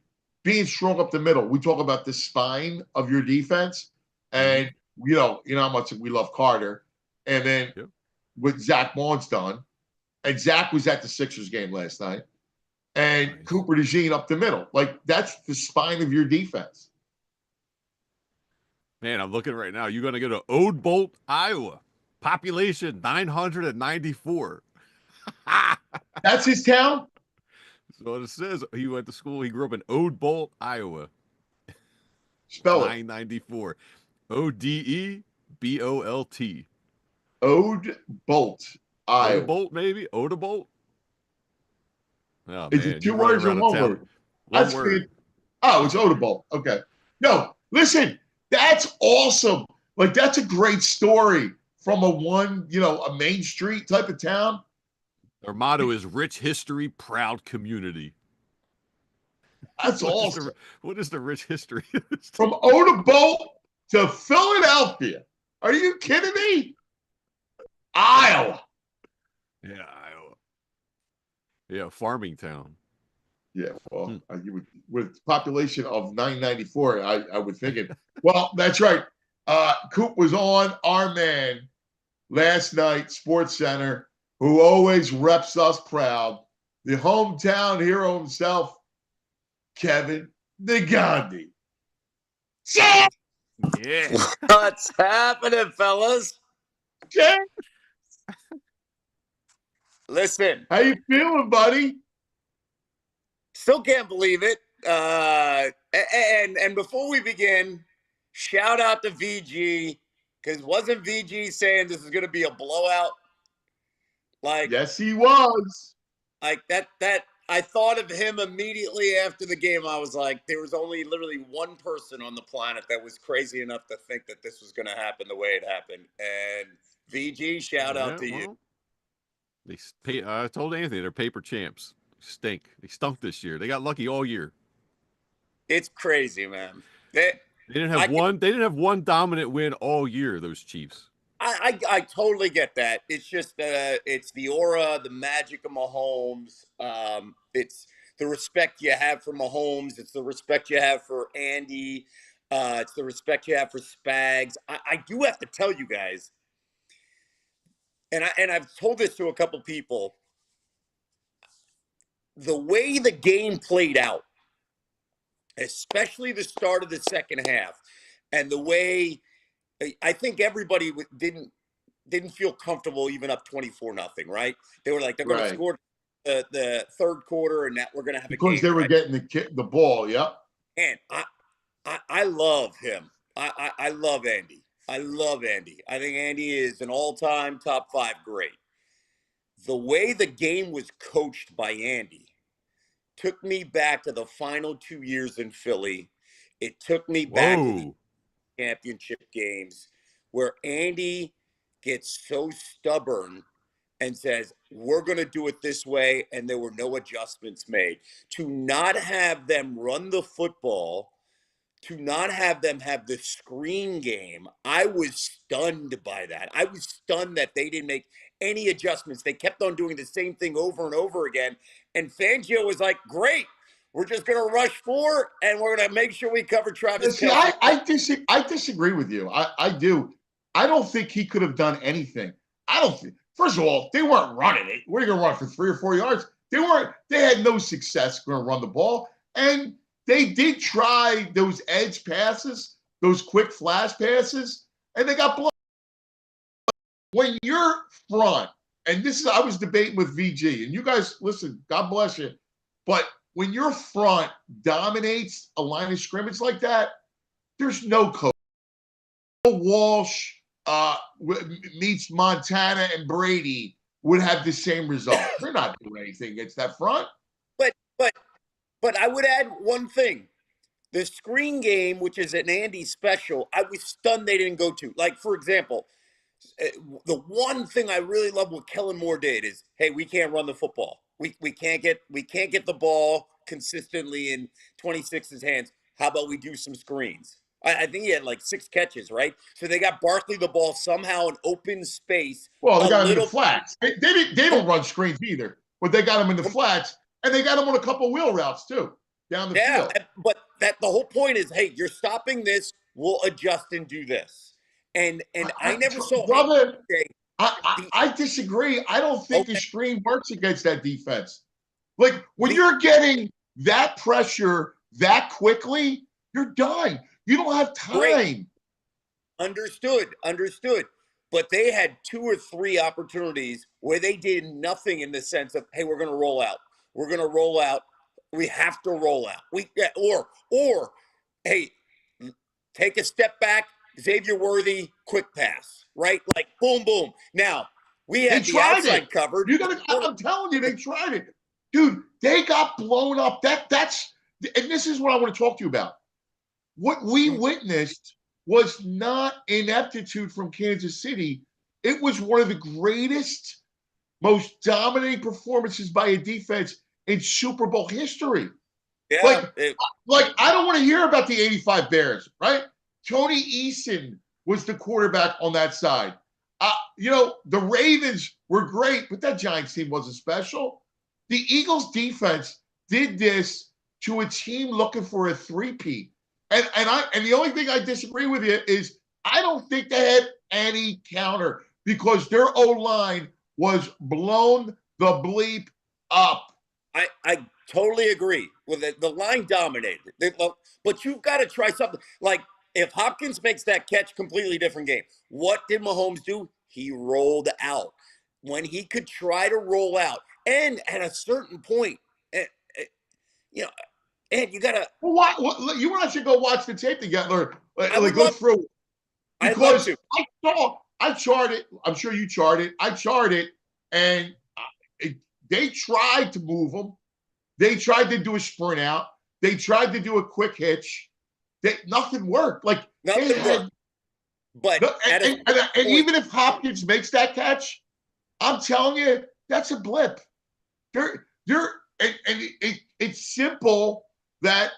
being strong up the middle. We talk about the spine of your defense, and you know how much we love Carter, and then what Zach Vaughn's done, and Zach was at the Sixers game last night, and Cooper DeJean up the middle. Like that's the spine of your defense. Man, I'm looking right now. You're going to go to Old Iowa. Population 994. That's his town? That's what it says. He went to school. He grew up in Ode Bolt, Iowa. Spell 994. Odebolt. Ode Bolt, Iowa. Odebolt, maybe? Odebolt? Oh, is it 2 words or 1 word? One word. Oh, it's Odebolt. Okay. No, listen, that's awesome. Like, that's a great story from a Main Street type of town. Their motto is "Rich History, Proud Community." That's awesome. What is the rich history? From Odebolt to Philadelphia. Are you kidding me? Iowa. Yeah, Iowa. Yeah, farming town. Yeah, well, you would, with population of 994, I would think it. Well, that's right. Coop was on our man last night, Sports Center, who always reps us proud. The hometown hero himself, Kevin Negandhi. Yeah. What's happening, fellas? Yeah. Listen. How you feeling, buddy? Still can't believe it. And before we begin, shout out to VG, because wasn't VG saying this is going to be a blowout? Like, yes, he was. Like that I thought of him immediately after the game. I was like, there was only literally one person on the planet that was crazy enough to think that this was going to happen the way it happened. And VG, shout out to you. I told Anthony they're paper champs. Stink. They stunk this year. They got lucky all year. It's crazy, man. They didn't have one. They didn't have one dominant win all year. Those Chiefs. I totally get that. It's just it's the aura, the magic of Mahomes. It's the respect you have for Mahomes. It's the respect you have for Andy. It's the respect you have for Spags. I do have to tell you guys, and I've told this to a couple people. The way the game played out, especially the start of the second half, and the way I think everybody didn't feel comfortable even up 24-0, right? They were like, they're going to score the third quarter, and that we're going to have a game. Because they were getting the ball, yep. And I love him. I love Andy. I love Andy. I think Andy is an all-time top 5 great. The way the game was coached by Andy took me back to the final 2 years in Philly. It took me back to the championship games where Andy gets so stubborn and says, we're going to do it this way, and there were no adjustments made. To not have them run the football, to not have them have the screen game, I was stunned by that. I was stunned that they didn't make any adjustments. They kept on doing the same thing over and over again. And Fangio was like, great. We're just going to rush 4, and we're going to make sure we cover Travis Kelce. I disagree with you. I do. I don't think he could have done anything. I don't think. First of all, they weren't running it. We're going to run for 3 or 4 yards. They weren't. They had no success going to run the ball, and they did try those edge passes, those quick flash passes, and they got blown. When you're front, and this is, I was debating with VG, and you guys, listen, God bless you, but when your front dominates a line of scrimmage like that, there's no coach. Walsh meets Montana and Brady would have the same result. They're not doing anything against that front. But I would add one thing. The screen game, which is an Andy special, I was stunned they didn't go to. Like, for example, the one thing I really love what Kellen Moore did is, hey, we can't run the football. We can't get the ball consistently in 26's hands. How about we do some screens? I think he had like 6 catches, right? So they got Barkley the ball somehow in open space. Well, they got him in the flats. They don't run screens either, but they got him in the flats, and they got him on a couple wheel routes too down the field. But the whole point is, hey, you're stopping this. We'll adjust and do this. And I never saw. Brother, I disagree. I don't think the screen works against that defense. Like when you're getting that pressure that quickly, you're done. You don't have time. Great. Understood. But they had 2 or 3 opportunities where they did nothing in the sense of, hey, we're going to roll out. We're going to roll out. We have to roll out. Or hey, take a step back. Xavier Worthy, quick pass, right? Like boom, boom. Now we had the outside covered. I'm telling you, they tried it, dude. They got blown up. And this is what I want to talk to you about. What we witnessed was not ineptitude from Kansas City. It was one of the greatest most dominating performances by a defense in Super Bowl history. Yeah. Like I don't want to hear about the 85 Bears, right? Tony Eason was the quarterback on that side. You know, the Ravens were great, but that Giants team wasn't special. The Eagles defense did this to a team looking for a three-peat. And the only thing I disagree with you is I don't think they had any counter because their O-line was blown the bleep up. I totally agree with it. The line dominated. But you've got to try something. Like, if Hopkins makes that catch, completely different game. What did Mahomes do? He rolled out. When he could try to roll out, and at a certain point, you know, and you got to. Well, you want to go watch the tape together, go through it. Because I charted. I'm sure you charted. I charted, and they tried to move him. They tried to do a sprint out. They tried to do a quick hitch. Nothing worked. Like nothing worked. But and even if Hopkins makes that catch, I'm telling you, that's a blip. It's simple that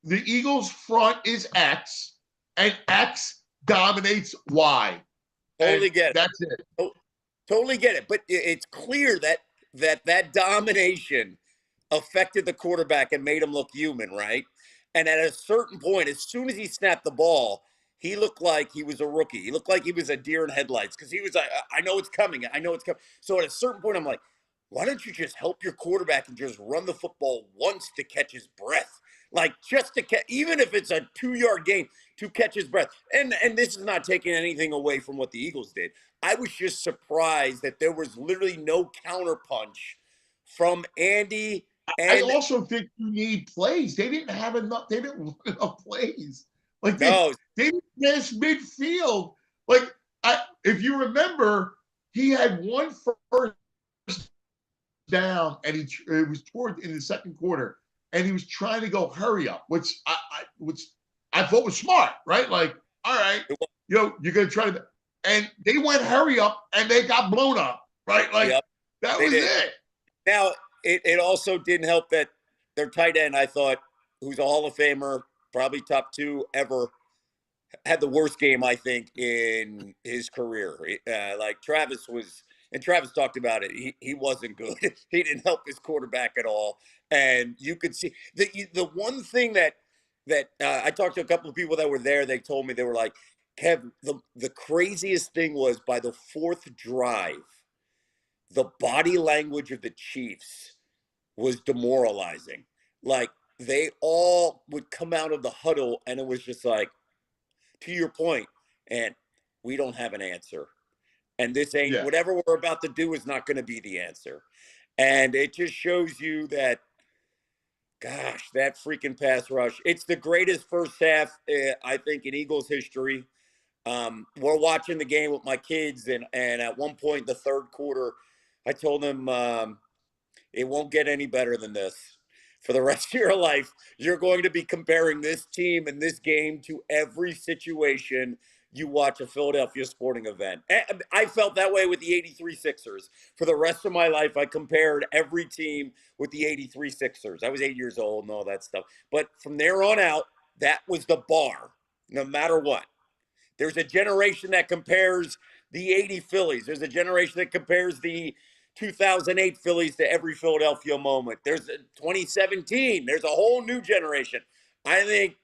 the Eagles' front is X, and X dominates Y. Totally get it. That's it. Totally get it. But it's clear that domination affected the quarterback and made him look human, right? And at a certain point, as soon as he snapped the ball, he looked like he was a rookie. He looked like he was a deer in headlights because he was like, I know it's coming. I know it's coming. So at a certain point, I'm like, why don't you just help your quarterback and just run the football once to catch his breath? Like just to catch, even if it's a 2-yard gain, to catch his breath. And this is not taking anything away from what the Eagles did. I was just surprised that there was literally no counterpunch from Andy. I also think you need plays. They didn't have enough. They didn't run enough plays. Like they didn't miss midfield. Like if you remember, he had one first down, and it was toward in the second quarter, and he was trying to go hurry up, which I thought was smart, right? Like, all right, you're gonna try to, and they went hurry up, and they got blown up, right? Like that was it. Now it also didn't help that their tight end, I thought, who's a Hall of Famer, probably top 2 ever, had the worst game, I think, in his career. Like Travis was, and Travis talked about it. He wasn't good. He didn't help his quarterback at all. And you could see the one thing that I talked to a couple of people that were there. They told me, they were like, Kev, the craziest thing was by the 4th drive, the body language of the Chiefs was demoralizing. Like they all would come out of the huddle and it was just like, to your point, and we don't have an answer. And this ain't, whatever we're about to do is not going to be the answer. And it just shows you that, gosh, that freaking pass rush. It's the greatest first half, I think, in Eagles history. We're watching the game with my kids, and at one point, the third quarter, I told them it won't get any better than this. For the rest of your life, you're going to be comparing this team and this game to every situation you watch a Philadelphia sporting event. I felt that way with the 83 Sixers. For the rest of my life, I compared every team with the 83 Sixers. I was 8 years old and all that stuff. But from there on out, that was the bar, no matter what. There's a generation that compares the 80 Phillies. There's a generation that compares the 2008 Phillies to every Philadelphia moment. There's 2017. There's a whole new generation. I think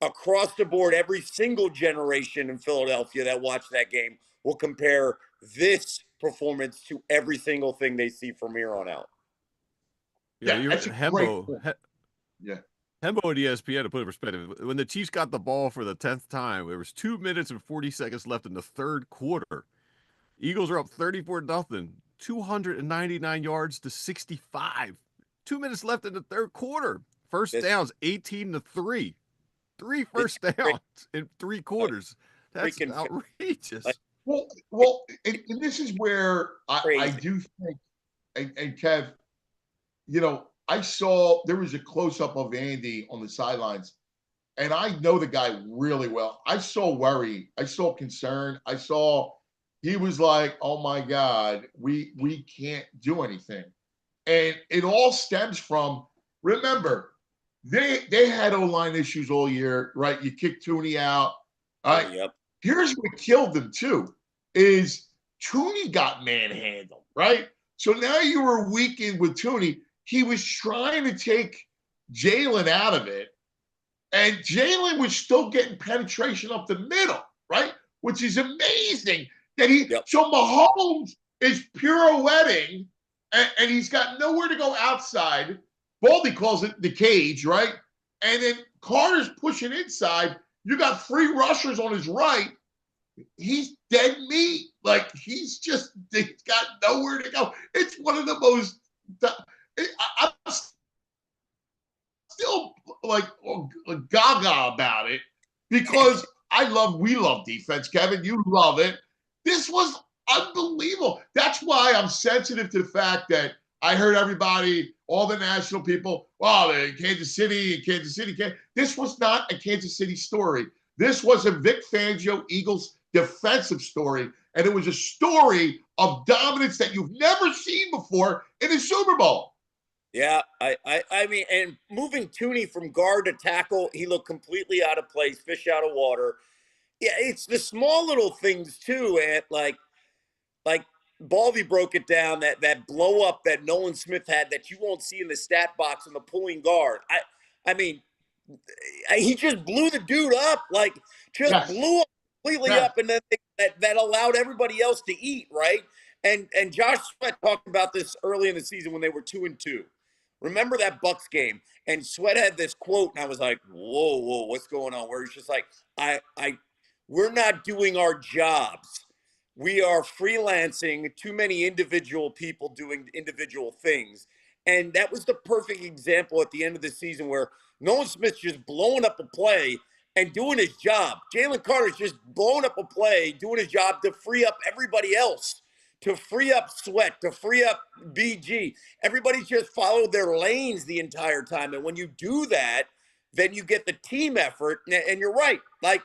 across the board, every single generation in Philadelphia that watched that game will compare this performance to every single thing they see from here on out. Yeah, that's Hembo at ESPN, to put it in perspective, when the Chiefs got the ball for the 10th time, there was 2 minutes and 40 seconds left in the third quarter. Eagles are up 34-0, 299 yards to 65. 2 minutes left in the third quarter. First downs, 18-3. 3 first downs in 3 quarters. That's outrageous. Well, and this is where I do think, and Kev, you know, I saw there was a close-up of Andy on the sidelines, and I know the guy really well. I saw worry. I saw concern. I saw he was like, oh my God, we can't do anything. And it all stems from, remember, they had O-line issues all year, right? You kicked Tooney out. All right. Yep. Here's what killed them too, is Tooney got manhandled, right? So now you were weakened with Tooney. He was trying to take Jalen out of it, and Jalen was still getting penetration up the middle, right? Which is amazing that he. Yep. So Mahomes is pirouetting, and he's got nowhere to go outside. Baldy calls it the cage, right? And then Carter's pushing inside. You got 3 rushers on his right. He's dead meat. Like, he's got nowhere to go. It's one of the most. I'm still like gaga about it because we love defense, Kevin. You love it. This was unbelievable. That's why I'm sensitive to the fact that I heard everybody, all the national people, wow, Kansas City. This was not a Kansas City story. This was a Vic Fangio Eagles defensive story, and it was a story of dominance that you've never seen before in a Super Bowl. Yeah, I mean, and moving Tooney from guard to tackle, he looked completely out of place, fish out of water. Yeah, it's the small little things too, and like Baldy broke it down, that blow up that Nolan Smith had that you won't see in the stat box in the pulling guard. I mean, he just blew the dude up, like just blew him completely up, and then that allowed everybody else to eat, right? And Josh Sweat talked about this early in the season when they were 2-2. Remember that Bucks game? And Sweat had this quote, and I was like, whoa, what's going on? Where he's just like, we're not doing our jobs. We are freelancing too many individual people doing individual things. And that was the perfect example at the end of the season where Nolan Smith's just blowing up a play and doing his job. Jalen Carter's just blowing up a play, doing his job to free up everybody else, to free up Sweat, to free up BG. Everybody's just followed their lanes the entire time. And when you do that, then you get the team effort. And you're right. Like,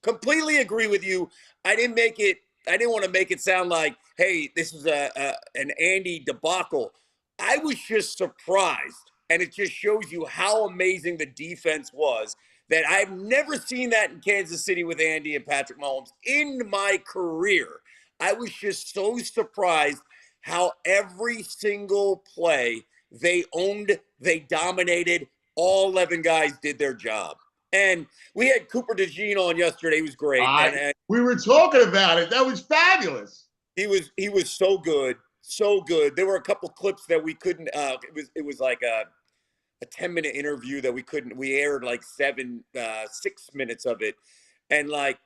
completely agree with you. I didn't want to make it sound like, hey, this is an Andy debacle. I was just surprised. And it just shows you how amazing the defense was, that I've never seen that in Kansas City with Andy and Patrick Mahomes in my career. I was just so surprised how every single play they owned, they dominated. All 11 guys did their job. And we had Cooper DeJean on yesterday. He was great. And we were talking about it. That was fabulous. He was so good. So good. There were a couple clips that we couldn't it was like a 10-minute interview that we aired like 6 minutes of it. And like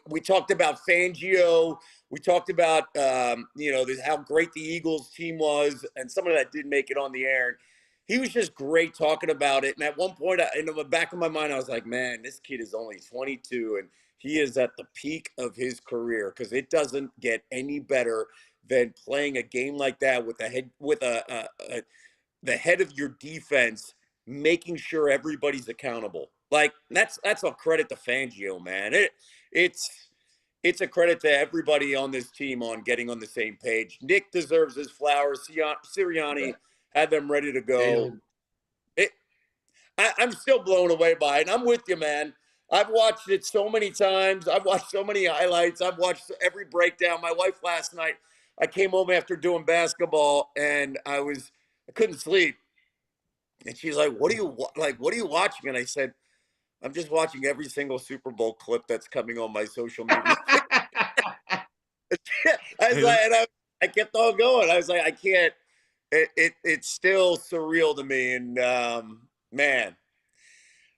we talked about Fangio, we talked about how great the Eagles team was, and some of that didn't make it on the air. He was just great talking about it. And at one point, in the back of my mind, I was like, man, this kid is only 22, and he is at the peak of his career, because it doesn't get any better than playing a game like that with the head of your defense, making sure everybody's accountable. Like, that's a credit to Fangio, man. It's a credit to everybody on this team on getting on the same page. Nick deserves his flowers. Sirianni had them ready to go. I'm still blown away by it. And I'm with you, man. I've watched it so many times. I've watched so many highlights. I've watched every breakdown. My wife last night, I came home after doing basketball, and I couldn't sleep. And she's like, what are you watching? And I said, I'm just watching every single Super Bowl clip that's coming on my social media. I kept on going. I was like, I can't. It's still surreal to me. And man,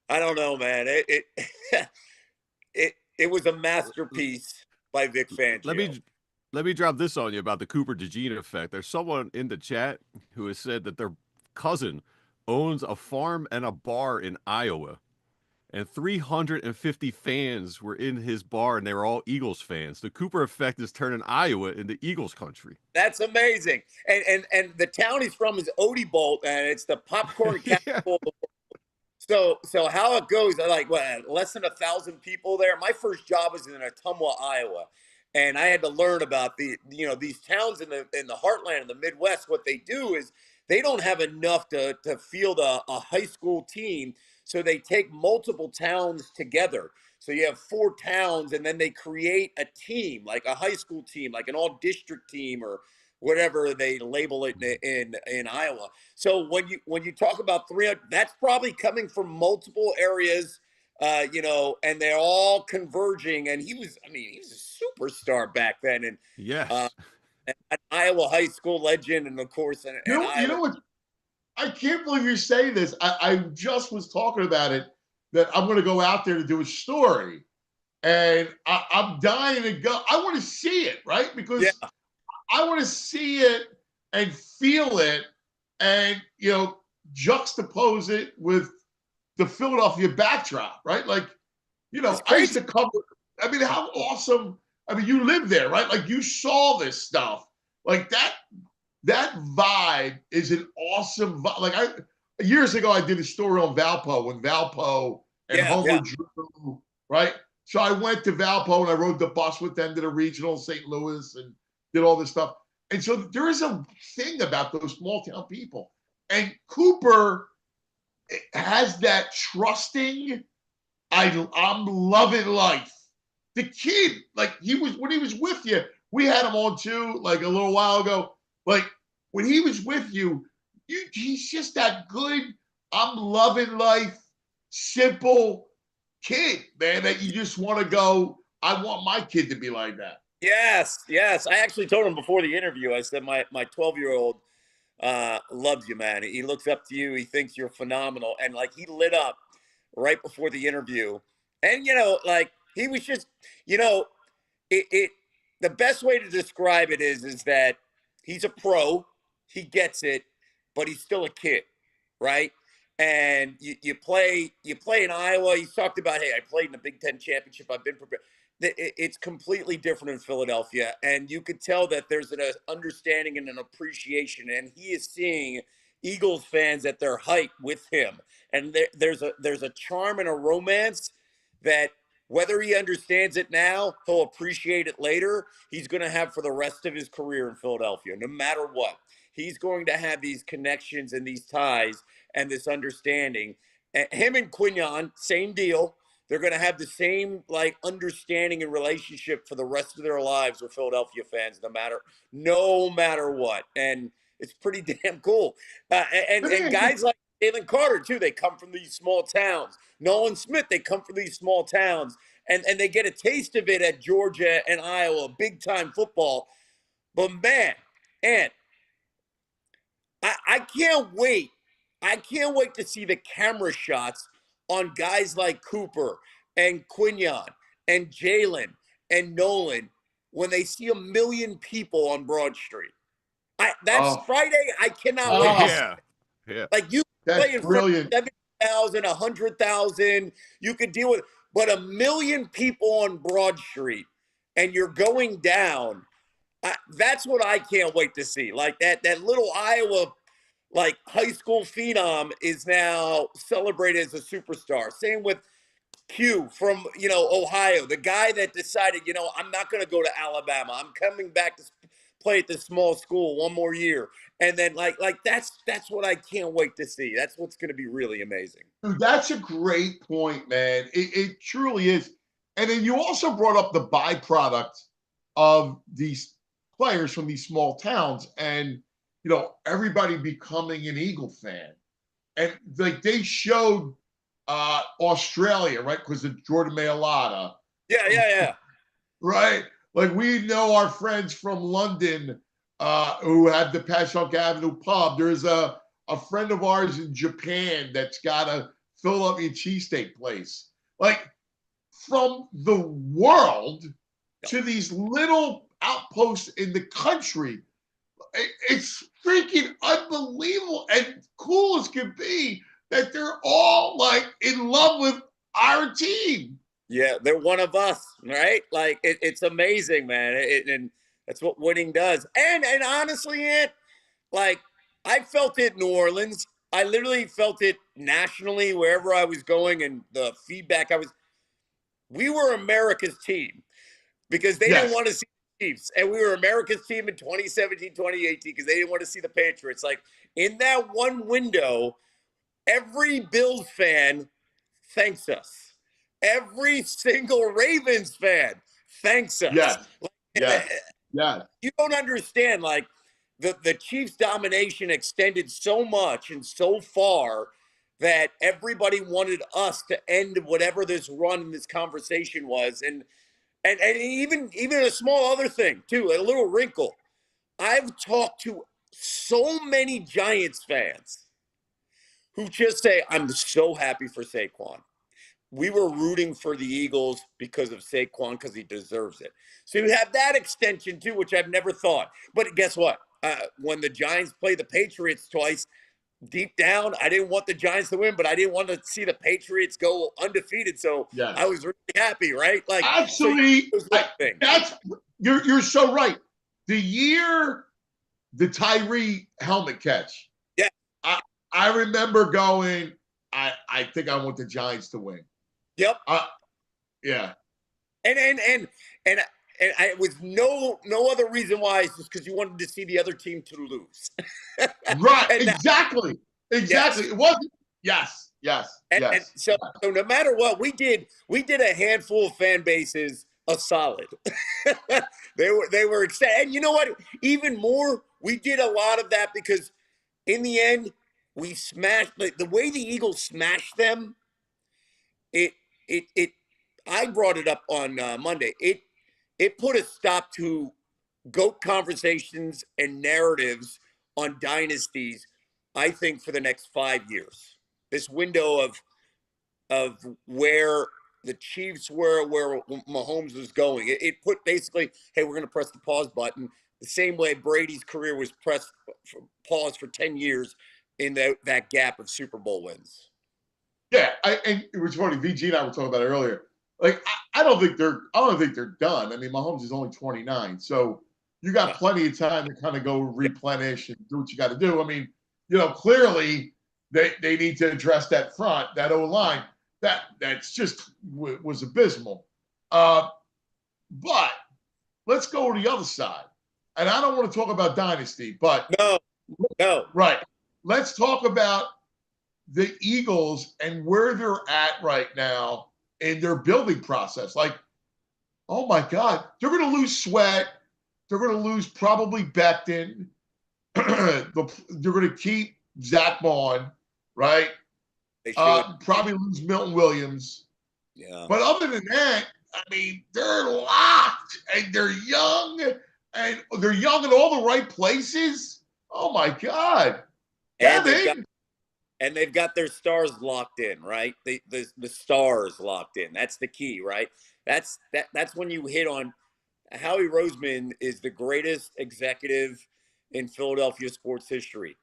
I don't know, man. It was a masterpiece by Vic Fangio. Let me drop this on you about the Cooper DeJean effect. There's someone in the chat who has said that their cousin owns a farm and a bar in Iowa, and 350 fans were in his bar, and they were all Eagles fans. The Cooper effect is turning Iowa into Eagles country. That's amazing. And the town he's from is Odebolt, and it's the popcorn capital of the world. So how it goes, like less than 1,000 people there. My first job was in Ottumwa, Iowa. And I had to learn about these towns in the heartland of the Midwest. What they do is they don't have enough to field a high school team, so they take multiple towns together. So you have 4 towns, and then they create a team, like a high school team, like an all-district team or whatever they label it in Iowa. So when you talk about 300, that's probably coming from multiple areas, and they're all converging. And he was a superstar back then, and Yes. an Iowa high school legend, and of course, You know what? I can't believe you're saying this. I just was talking about it, that I'm going to go out there to do a story, and I'm dying to go. I want to see it, right? Because I want to see it and feel it, and juxtapose it with the Philadelphia backdrop, right? Like, I used to cover. I mean, how awesome! I mean, you live there, right? Like, you saw this stuff. Like that vibe is an awesome vibe. Like, years ago, I did a story on Valpo when Valpo and Homer Drew, right? So I went to Valpo and I rode the bus with them to the regional St. Louis and did all this stuff. And so there is a thing about those small town people. And Cooper has that trusting, I'm loving life. The kid, like, when he was with you, we had him on too, like a little while ago. Like, when he was with you, he's just that good, I'm loving life, simple kid, man, that you just want to go, I want my kid to be like that. Yes. I actually told him before the interview, I said, my 12-year-old loves you, man. He looks up to you. He thinks you're phenomenal. And like, he lit up right before the interview. And, like, he was just, the best way to describe it is that he's a pro, he gets it, but he's still a kid, right? And you play in Iowa. He's talked about, hey, I played in the Big Ten championship. I've been prepared. It's completely different in Philadelphia, and you could tell that there's an understanding and an appreciation, and he is seeing Eagles fans at their height with him. And there's a charm and a romance that, whether he understands it now, he'll appreciate it later. He's going to have for the rest of his career in Philadelphia, no matter what. He's going to have these connections and these ties and this understanding. And him and Quinyon, same deal. They're going to have the same, like, understanding and relationship for the rest of their lives with Philadelphia fans, no matter what. And it's pretty damn cool. And guys like Jalen Carter, too, they come from these small towns. Nolan Smith, they come from these small towns. And they get a taste of it at Georgia and Iowa, big-time football. But, man, and I can't wait. I can't wait to see the camera shots on guys like Cooper and Quinyon and Jalen and Nolan when they see 1 million people on Broad Street. That's Friday. I cannot wait. Yeah. Like, you play in front of 70,000, 100,000. You could deal with it. But 1 million people on Broad Street, and you're going down. That's what I can't wait to see. Like, that little Iowa, like, high school phenom is now celebrated as a superstar. Same with Q from, Ohio, the guy that decided, I'm not going to go to Alabama. I'm coming back to play at this small school one more year. And then like that's what I can't wait to see. That's what's going to be really amazing. Dude, that's a great point, man. It truly is. And then you also brought up the byproduct of these players from these small towns and, everybody becoming an Eagle fan. And like, they showed Australia, right? Because of Jordan Mailata. Yeah. Right? Like, we know our friends from London who have the Passyunk Avenue pub. There's a friend of ours in Japan that's got a Philadelphia cheesesteak place. Like, from the world to these little outposts in the country, it's freaking unbelievable and cool as can be that they're all, like, in love with our team. Yeah, they're one of us, right? Like, it's amazing, man. And that's what winning does. And honestly, like, I felt it in New Orleans. I literally felt it nationally wherever I was going, and the feedback we were America's team. because they Yes. didn't want to see the Chiefs. And we were America's team in 2017, 2018 because they didn't want to see the Patriots. Like, in that one window, every Bills fan thanks us. Every single Ravens fan thanks us. Yes. Like, Yes. Yes. you don't understand, like, the Chiefs' domination extended so much and so far that everybody wanted us to end whatever this run in this conversation was. And even a small other thing, too, a little wrinkle. I've talked to so many Giants fans who just say, I'm so happy for Saquon. We were rooting for the Eagles because of Saquon, because he deserves it. So you have that extension, too, which I've never thought. But guess what? When the Giants play the Patriots twice, deep down, I didn't want the Giants to win, but I didn't want to see the Patriots go undefeated. So Yes. I was really happy, right? Like, absolutely. So You're so right. The year the Tyree helmet catch. Yeah. I remember going, I think I want the Giants to win. Yep. Yeah. And I was no other reason why. It's just because you wanted to see the other team to lose. Right. Exactly. Exactly. Yes. It wasn't. Yes. Yes. And so no matter what, we did a handful of fan bases a solid. they were excited. And you know what? Even more, we did a lot of that because in the end, we smashed the way the Eagles smashed them. I brought it up on Monday. It put a stop to GOAT conversations and narratives on dynasties, I think, for the next 5 years. This window of where the Chiefs were, where Mahomes was going. It put basically, hey, we're going to press the pause button the same way Brady's career was pressed pause for 10 years in that gap of Super Bowl wins. Yeah, and it was funny. VG and I were talking about it earlier. Like, I don't think they're done. I mean, Mahomes is only 29, so you got plenty of time to kind of go replenish and do what you got to do. I mean, clearly they need to address that front, that O-line. That's just was abysmal. But let's go to the other side. And I don't want to talk about Dynasty, but no, right. Let's talk about the Eagles and where they're at right now in their building process. Like, oh my God, they're going to lose Sweat. They're going to lose probably Becton. They're going to keep Zach Bond, right? They should. Probably lose Milton Williams. Yeah. But other than that, I mean, they're locked and they're young and they're young in all the right places. Oh my God. And they've got their stars locked in, right? The stars locked in. That's the key, right? That's when you hit on Howie Roseman is the greatest executive in Philadelphia sports history.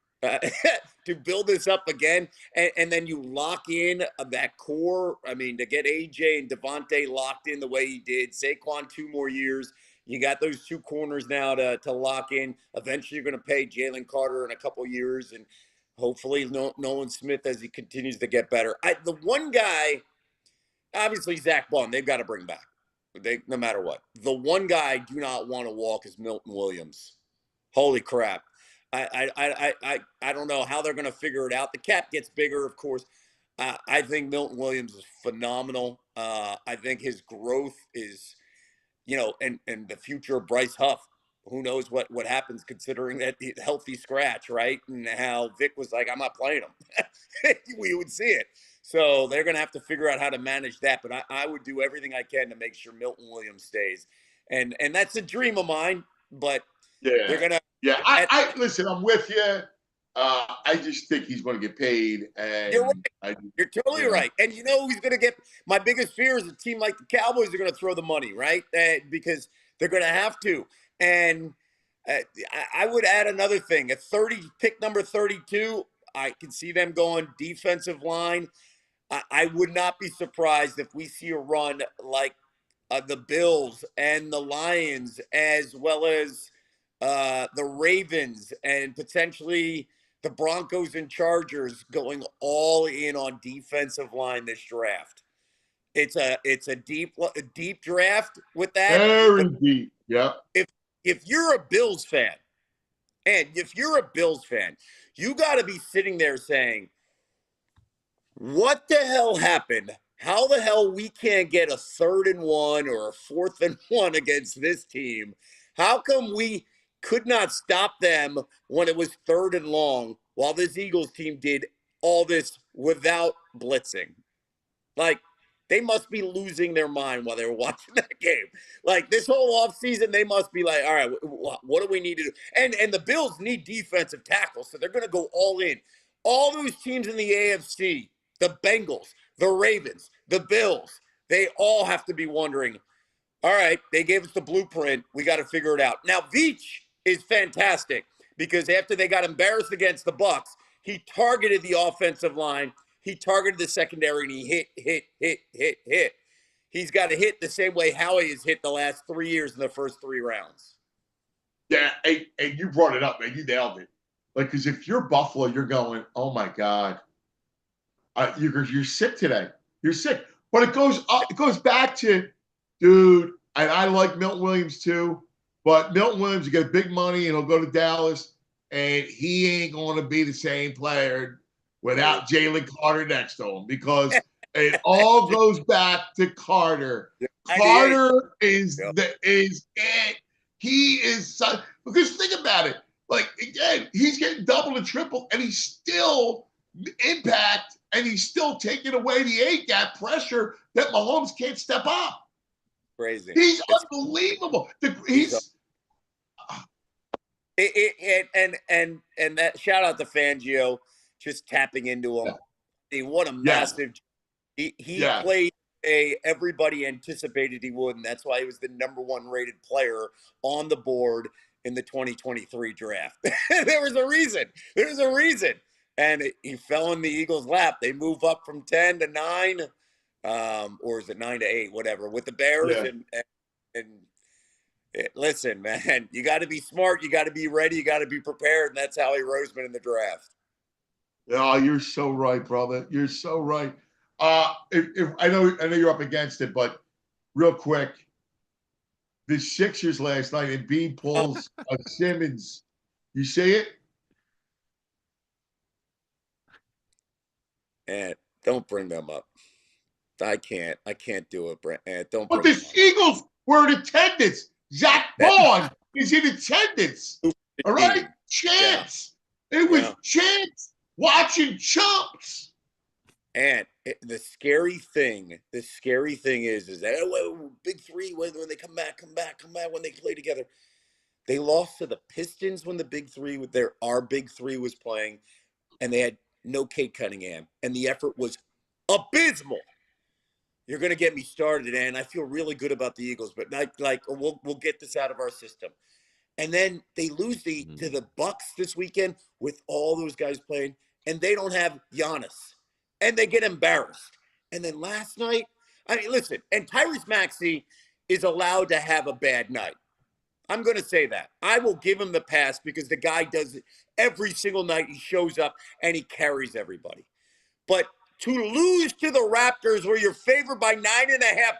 To build this up again, and then you lock in that core. I mean, to get AJ and Devontae locked in the way he did, Saquon 2 more years. You got those 2 corners now to lock in. Eventually, you're going to pay Jalen Carter in a couple of years, and hopefully Nolan Smith as he continues to get better. The one guy, obviously Zach Bond, they've got to bring back. No matter what. The one guy I do not want to walk is Milton Williams. Holy crap. I don't know how they're going to figure it out. The cap gets bigger, of course. I think Milton Williams is phenomenal. I think his growth is, and the future of Bryce Huff. Who knows what happens considering that healthy scratch, right? And how Vic was like, I'm not playing him. We would see it. So they're going to have to figure out how to manage that. But I would do everything I can to make sure Milton Williams stays. And that's a dream of mine. But they're going to. Yeah, I listen, I'm with you. I just think he's going to get paid. And you're right. You're totally right. And you know who's going to get – my biggest fear is a team like the Cowboys are going to throw the money, right? Because they're going to have to. And I would add another thing. At pick number 32, I can see them going defensive line. I would not be surprised if we see a run like the Bills and the Lions, as well as the Ravens and potentially the Broncos and Chargers going all in on defensive line this draft. it's a deep draft with that. Very deep. Yeah. If you're a Bills fan, you got to be sitting there saying, what the hell happened? How the hell we can't get a 3rd and 1 or a 4th and 1 against this team? How come we could not stop them when it was 3rd and long while this Eagles team did all this without blitzing? Like, they must be losing their mind while they were watching that game. Like, this whole offseason, they must be like, all right, what do we need to do? And the Bills need defensive tackles, so they're going to go all in. All those teams in the AFC, the Bengals, the Ravens, the Bills, they all have to be wondering, all right, they gave us the blueprint. We got to figure it out. Now, Veach is fantastic because after they got embarrassed against the Bucs, he targeted the offensive line. He targeted the secondary, and he hit. He's got to hit the same way Howie has hit the last 3 years in the first 3 rounds. Yeah, and you brought it up, man. You nailed it. Like, because if you're Buffalo, you're going, oh, my God. You're sick today. You're sick. But it goes back to, dude, and I like Milton Williams too, but Milton Williams, you get big money and he'll go to Dallas, and he ain't going to be the same player without Jalen Carter next to him, because it all goes back to Carter. Carter is it. He is because think about it. Like, again, he's getting double and triple, and he's still impact, and he's still taking away the A-gap pressure that Mahomes can't step up. Crazy. He's unbelievable. He's and that shout out to Fangio just tapping into him. Yeah. What a massive. He played everybody anticipated he would, and that's why he was the #1 rated player on the board in the 2023 draft. There was a reason. There's a reason. And he fell in the Eagles' lap. They move up from 10 to 9, or is it 9 to 8, whatever, with the Bears. Yeah. Listen, man, you got to be smart. You got to be ready. You got to be prepared. And that's Howie Roseman in the draft. Oh, you're so right, brother. You're so right. If I know you're up against it, but real quick, the Sixers last night, and Embiid pulls a Simmons. You see it? And don't bring them up. I can't do it, Brent. Don't. But the Eagles were in attendance. Zach Vaughn is in attendance. All right, chance. Yeah. It was chance watching chumps. And the scary thing is that big three when they come back when they play together. They lost to the Pistons when the big three our big three was playing, and they had no Kate Cunningham, and the effort was abysmal. You're going to get me started, and I feel really good about the Eagles, but we'll get this out of our system. And then they lose to the Bucks this weekend with all those guys playing, and they don't have Giannis, and they get embarrassed. And then last night, I mean, listen, and Tyrese Maxey is allowed to have a bad night. I'm going to say that. I will give him the pass because the guy does it every single night. He shows up and he carries everybody. But to lose to the Raptors where you're favored by 9.5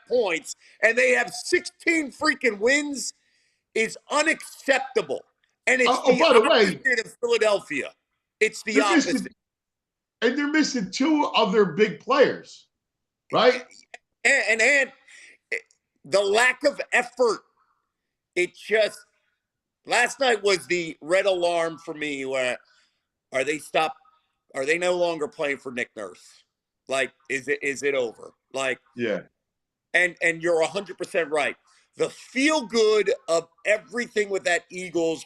points and they have 16 freaking wins is unacceptable. And it's the opposite of Philadelphia. It's the opposite. And they're missing 2 of their big players, right? And the lack of effort. It just last night was the red alarm for me where are they no longer playing for Nick Nurse? Like, is it over? Like, yeah. And you're 100% right. The feel good of everything with that Eagles,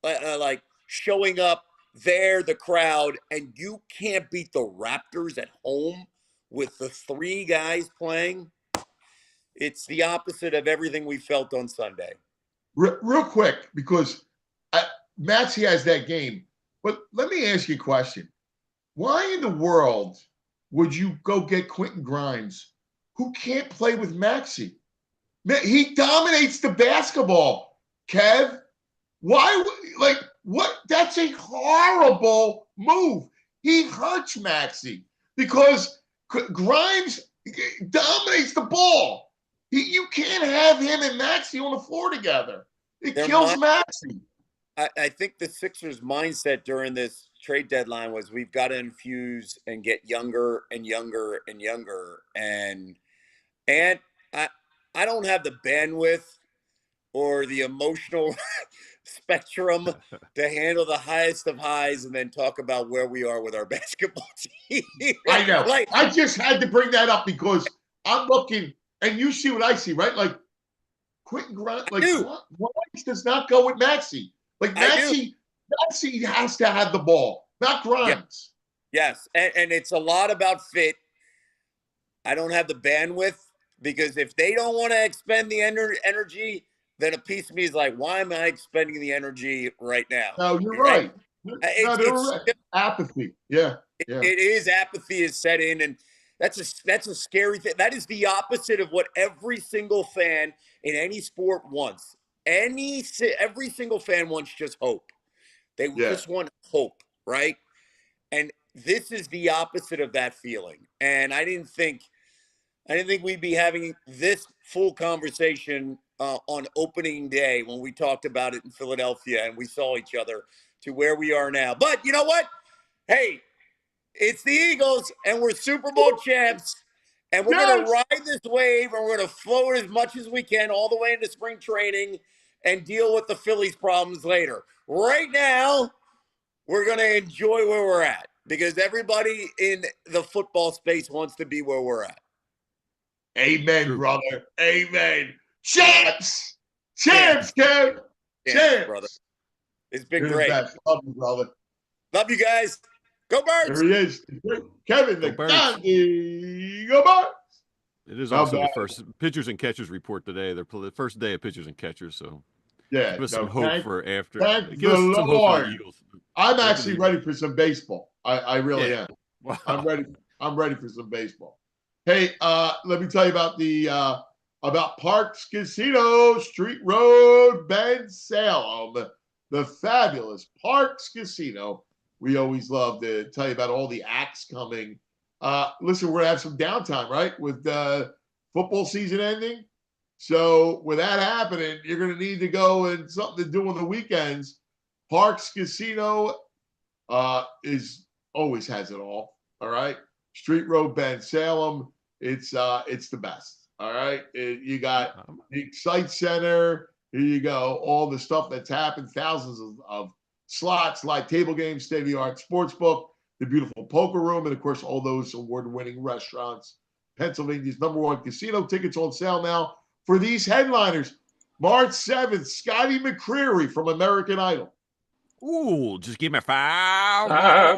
like showing up there, the crowd, and you can't beat the Raptors at home with the 3 guys playing. It's the opposite of everything we felt on Sunday. Real quick, because Maxey has that game. But let me ask you a question. Why in the world would you go get Quentin Grimes, who can't play with Maxey? He dominates the basketball, Kev. Why? Like, what? That's a horrible move. He hurts Maxey because Grimes, dominates the ball. You can't have him and Maxey on the floor together. It kills Maxey. I think the Sixers' mindset during this trade deadline was we've got to infuse and get younger and younger and younger. And I don't have the bandwidth or the emotional spectrum to handle the highest of highs and then talk about where we are with our basketball team. I know. I just had to bring that up because I'm looking, and you see what I see, right? Like Quentin Grimes, Grimes does not go with Maxey. Like Maxey has to have the ball, not Grimes. Yes, and it's a lot about fit. I don't have the bandwidth because if they don't want to expend the energy, then a piece of me is like, why am I expending the energy right now? No, you're right. Right. Apathy. Yeah. It is apathy is set in, and that's a scary thing. That is the opposite of what every single fan in any sport wants. Every single fan wants just hope. They just want hope, right? And this is the opposite of that feeling. And I didn't think we'd be having this full conversation on opening day when we talked about it in Philadelphia and we saw each other to where we are now. But you know what? Hey, it's the Eagles and we're Super Bowl champs. And we're going to ride this wave and we're going to float as much as we can all the way into spring training and deal with the Phillies' problems later. Right now, we're going to enjoy where we're at because everybody in the football space wants to be where we're at. Amen, brother. Amen. Champs, Kev. Champs, brother. It's been great. Love you, brother. Love you guys. Go Birds. There he is. Kevin Negandhi. Go Birds. It is also the first pitchers and catchers report today. They're the first day of pitchers and catchers, so give us some hope for after. Give us some hope for the Eagles. I'm actually ready for some baseball. I really am. Wow. I'm ready for some baseball. Hey, let me tell you about Parks Casino, Street Road, Ben Salem, the fabulous Parks Casino. We always love to tell you about all the acts coming. Listen, we're going to have some downtime, right, with football season ending. So with that happening, you're going to need to go and something to do on the weekends. Parks Casino is always has it all right? Street Road, Ben Salem. It's the best, all right? You got the Excite Center. Here you go. All the stuff that's happened, thousands of slots, live table games, state-of-the-art sports book, the beautiful poker room, and, of course, all those award-winning restaurants. Pennsylvania's #1 casino. Tickets on sale now for these headliners. March 7th, Scotty McCreery from American Idol. Ooh, just give me 5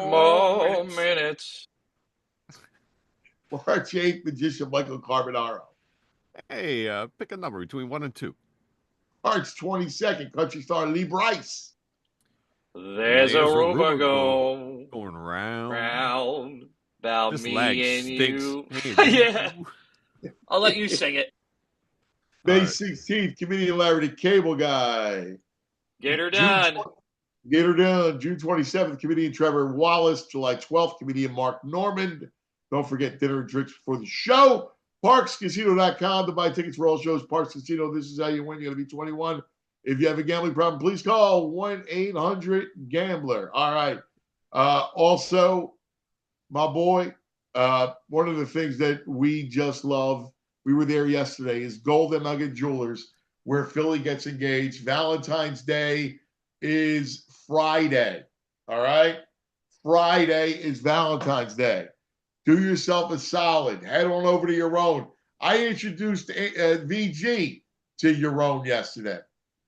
more minutes. March 8th, magician Michael Carbonaro. Hey, pick a number between 1 and 2. March 22nd, country star Lee Bryce. There's a rumor going round about this me and stinks. You. Hey, yeah. I'll let you sing it. May 16th, comedian Larry the Cable Guy. Get her done. Get her done. June 27th, comedian Trevor Wallace. July 12th, comedian Mark Normand. Don't forget dinner and drinks before the show. ParksCasino.com to buy tickets for all shows. Parks Casino, this is how you win. You got to be 21. If you have a gambling problem, please call 1-800-GAMBLER. All right. Also, my boy, one of the things that we just love, we were there yesterday, is Golden Nugget Jewelers, where Philly gets engaged. Valentine's Day is Friday. All right? Friday is Valentine's Day. Do yourself a solid. Head on over to Your Own. I introduced VG to Your Own yesterday.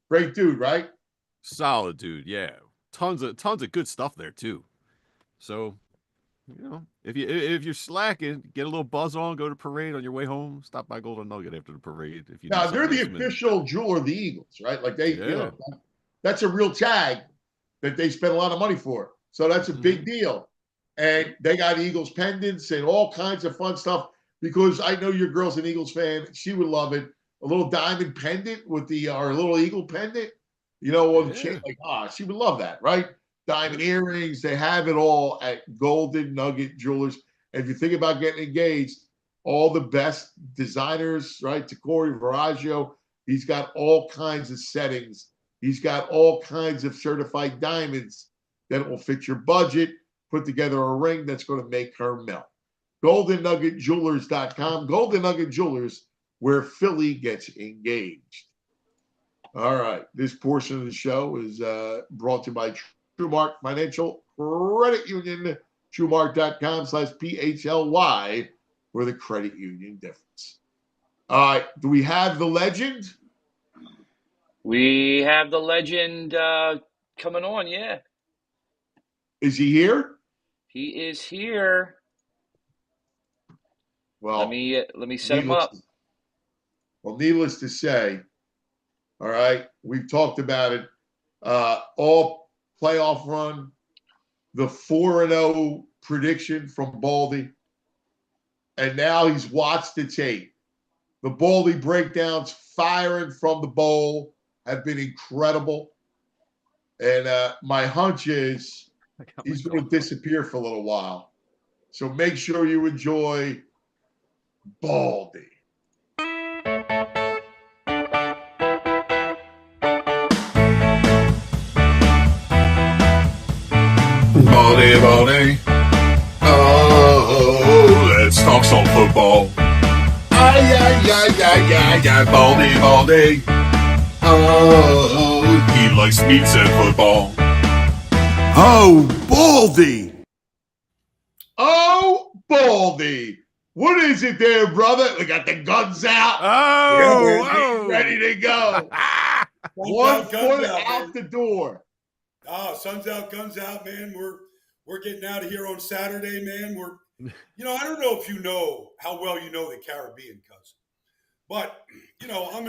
Great dude, right? Solid dude, yeah. Tons of good stuff there too. So, if you're slacking, get a little buzz on, go to parade on your way home. Stop by Golden Nugget after the parade. If you now they're the official jeweler of the Eagles, right? Like that's a real tag that they spend a lot of money for. So that's a big deal. And they got Eagles pendants and all kinds of fun stuff because I know your girl's an Eagles fan. She would love it. A little diamond pendant with our little eagle pendant, she would love that, right? Diamond earrings, they have it all at Golden Nugget Jewelers. And if you think about getting engaged, all the best designers, right? Tacori, Viraggio. He's got all kinds of settings. He's got all kinds of certified diamonds that will fit your budget. Put together a ring that's going to make her melt. GoldenNuggetJewelers.com. Golden Nugget Jewelers, where Philly gets engaged. All right. This portion of the show is brought to you by TrueMark Financial Credit Union. TrueMark.com/PHLY for the credit union difference. All right. Do we have the legend? We have the legend coming on, yeah. Is he here? He is here. Well, let me set him up. Needless to say, all right, we've talked about it. All playoff run, the 4-0 prediction from Baldy, and now he's watched the tape. The Baldy breakdowns firing from the bowl have been incredible. And my hunch is he's going to disappear for a little while. So make sure you enjoy Baldy. Baldy. Oh, let's talk some football. Ay, Baldy. Oh, he likes pizza and football. Oh, Baldy. Oh, Baldy. What is it there, brother? We got the guns out. Oh, ready to go. One foot out the door. Oh, sun's out, guns out, man. We're getting out of here on Saturday, man. I don't know if you know how well you know the Caribbean, cousin, but I'm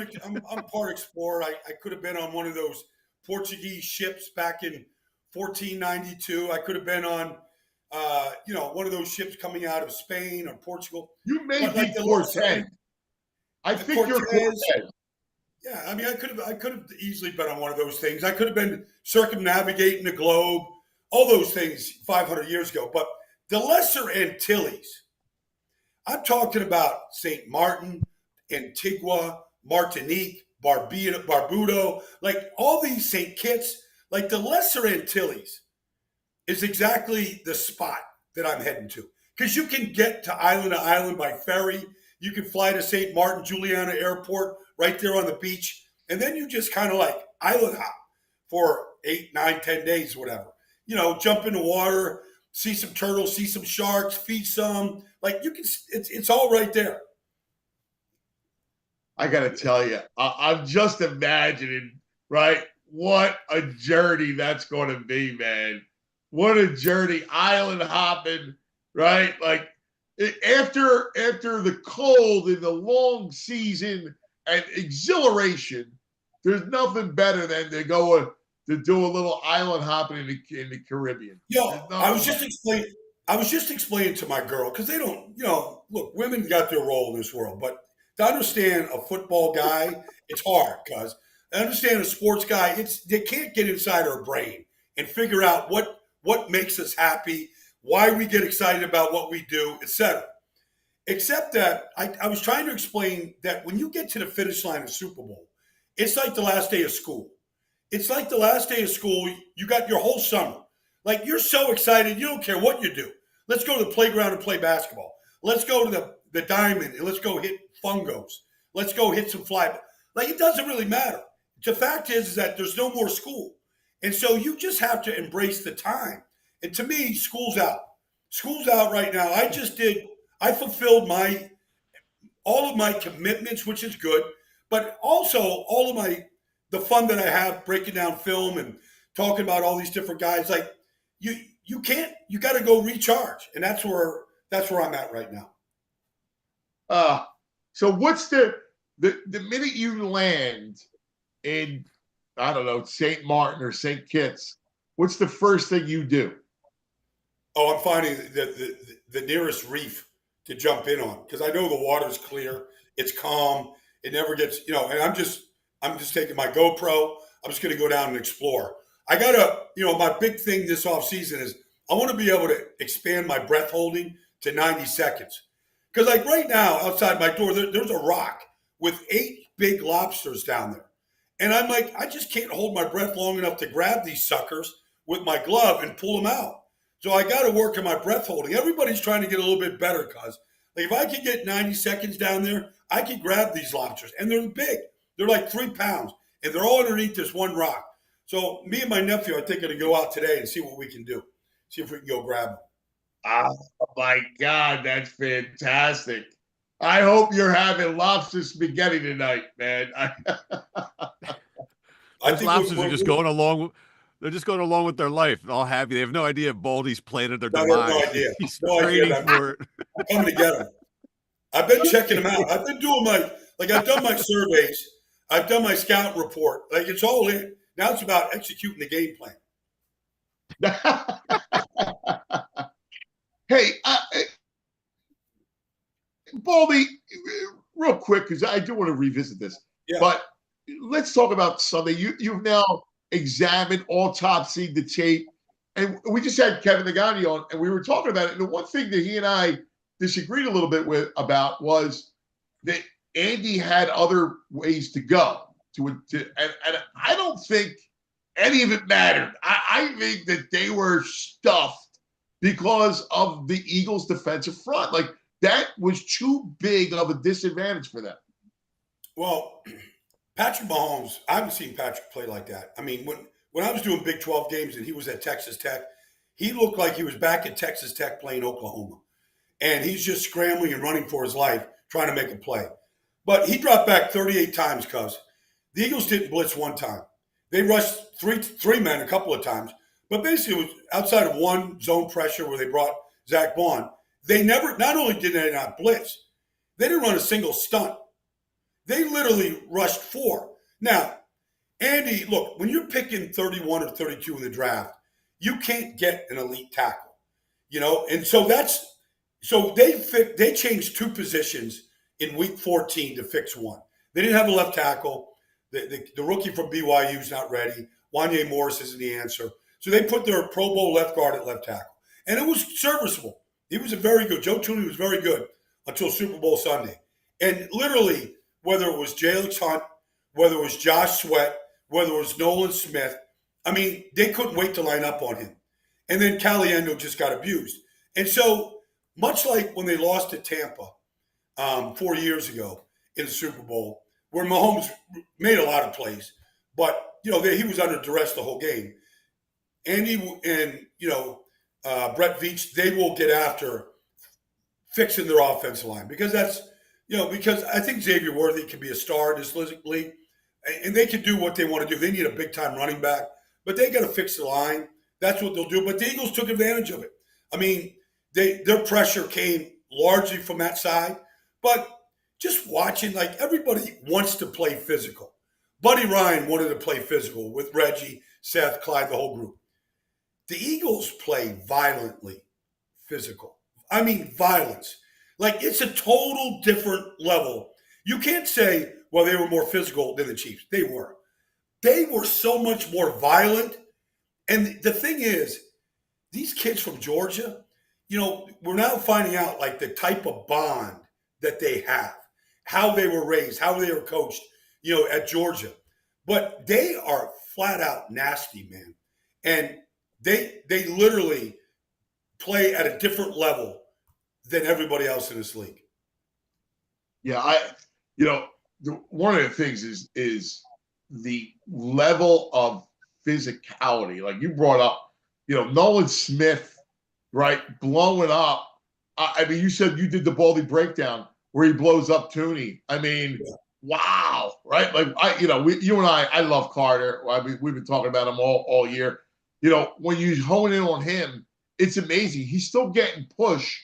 part explorer. I could have been on one of those Portuguese ships back in 1492. I could have been on, one of those ships coming out of Spain or Portugal. You may be Cortez. I think you're Cortez. Yeah, I mean, I could have easily been on one of those things. I could have been circumnavigating the globe, all those things 500 years ago. But the Lesser Antilles, I'm talking about St. Martin, Antigua, Martinique, Barbudo, like all these St. Kitts, like the Lesser Antilles is exactly the spot that I'm heading to. Because you can get to island by ferry. You can fly to St. Martin, Juliana Airport, right there on the beach. And then you just kind of like island hop for 8, 9, 10 days, whatever. Jump in the water, see some turtles, see some sharks, feed some. Like it's all right there. I got to tell you, I'm just imagining, right, what a journey that's going to be, man. What a journey, island hopping, right? Like after the cold and the long season and exhilaration, there's nothing better than to go to do a little island hopping in the Caribbean. I was just explaining to my girl, because they don't, look, women got their role in this world, but to understand a football guy, it's hard, because I understand a sports guy, they can't get inside our brain and figure out what makes us happy, why we get excited about what we do, etc. Except that I was trying to explain that when you get to the finish line of Super Bowl, it's like the last day of school. It's like the last day of school. You got your whole summer. Like, you're so excited, you don't care what you do. Let's go to the playground and play basketball. Let's go to the diamond and let's go hit fungos. Let's go hit some fly. Like, it doesn't really matter. The fact is that there's no more school. And so you just have to embrace the time. And to me, school's out. School's out right now. I fulfilled all of my commitments, which is good, but also all of the fun that I have breaking down film and talking about all these different guys. Like, you got to go recharge. And that's where I'm at right now. So what's the minute you land in, I don't know, St. Martin or St. Kitts, what's the first thing you do? Oh, I'm finding the nearest reef to jump in on, because I know the water's clear, it's calm, it never gets, and I'm just taking my GoPro. I'm just going to go down and explore. I got to, my big thing this off season is I want to be able to expand my breath holding to 90 seconds. Because like right now, outside my door, there's a rock with 8 big lobsters down there. And I'm like, I just can't hold my breath long enough to grab these suckers with my glove and pull them out. So I got to work on my breath holding. Everybody's trying to get a little bit better, cuz. Like if I could get 90 seconds down there, I could grab these lobsters. And they're big. They're like 3 pounds. And they're all underneath this one rock. So me and my nephew, I think, are going to go out today and see what we can do. See if we can go grab them. Oh, my God. That's fantastic. I hope you're having lobster spaghetti tonight, man. Those lobsters are just going along. They're just going along with their life, all happy. They have no idea if Baldy's planted their demise. No idea. He's no training idea. for it. I'm coming to get them. I've been checking them out. I've been doing I've done my surveys. I've done my scout report. Like it's all in. Now it's about executing the game plan. Hey, Baldy, real quick, because I do want to revisit this. Yeah. But let's talk about Sunday. You've now examined, autopsied the tape, and we just had Kevin Negandhi on, and we were talking about it. And the one thing that he and I disagreed a little bit about was that Andy had other ways to go and I don't think any of it mattered. I think that they were stuffed because of the Eagles' defensive front. Like that was too big of a disadvantage for them. Well, Patrick Mahomes, I haven't seen Patrick play like that. I mean, when I was doing Big 12 games and he was at Texas Tech, he looked like he was back at Texas Tech playing Oklahoma. And he's just scrambling and running for his life, trying to make a play. But he dropped back 38 times, cuz. The Eagles didn't blitz one time. They rushed three men a couple of times. But basically, it was outside of one zone pressure where they brought Zach Bond. They not only did they not blitz, they didn't run a single stunt. They literally rushed 4. Now, Andy, look, when you're picking 31 or 32 in the draft, you can't get an elite tackle, And so they changed 2 positions in week 14 to fix one. They didn't have a left tackle. The rookie from BYU is not ready. Wanye Morris isn't the answer. So they put their Pro Bowl left guard at left tackle. And it was serviceable. He was Joe Tooney was very good until Super Bowl Sunday. And literally, whether it was Jalen Hunt, whether it was Josh Sweat, whether it was Nolan Smith, I mean, they couldn't wait to line up on him. And then Caliendo just got abused. And so, much like when they lost to Tampa 4 years ago in the Super Bowl, where Mahomes made a lot of plays, but, he was under duress the whole game. Andy and, Brett Veach, they will get after fixing their offensive line because because I think Xavier Worthy can be a star in this league, and they can do what they want to do. They need a big-time running back, but they got to fix the line. That's what they'll do. But the Eagles took advantage of it. I mean, their pressure came largely from that side, but just watching, like everybody wants to play physical. Buddy Ryan wanted to play physical with Reggie, Seth, Clyde, the whole group. The Eagles play violently physical. I mean, violence. Like, it's a total different level. You can't say, well, they were more physical than the Chiefs. They were. They were so much more violent. And the thing is, these kids from Georgia, we're now finding out, like, the type of bond that they have, how they were raised, how they were coached, at Georgia. But they are flat out nasty, man. And they literally play at a different level than everybody else in this league. Yeah, one of the things is the level of physicality. Like you brought up, Nolan Smith, right, blowing up. I mean, you said you did the Baldy breakdown where he blows up Tooney. I mean, wow, right? Like you and I love Carter. We've been talking about him all year. When you hone in on him, it's amazing. He's still getting pushed,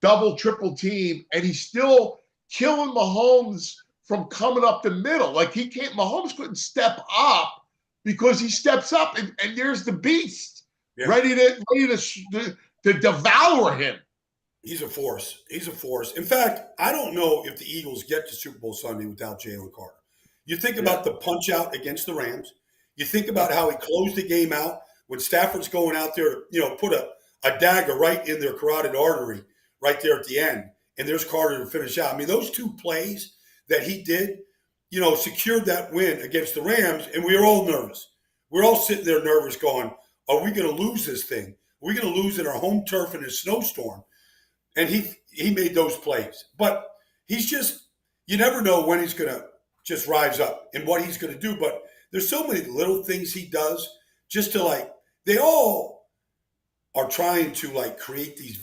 double, triple team, and he's still killing Mahomes from coming up the middle. Like Mahomes couldn't step up because he steps up and there's the beast ready to devour him. He's a force. He's a force. In fact, I don't know if the Eagles get to Super Bowl Sunday without Jalen Carter. You think about the punch out against the Rams. You think about how he closed the game out when Stafford's going out there, put a dagger right in their carotid artery right there at the end. and there's Carter to finish out. I mean, those two plays that he did, secured that win against the Rams, and we were all nervous. We're all sitting there nervous going, are we going to lose this thing? Are we going to lose in our home turf in a snowstorm? And he made those plays. But he's just, you never know when he's going to just rise up and what he's going to do. But there's so many little things he does just to they all are trying to create these,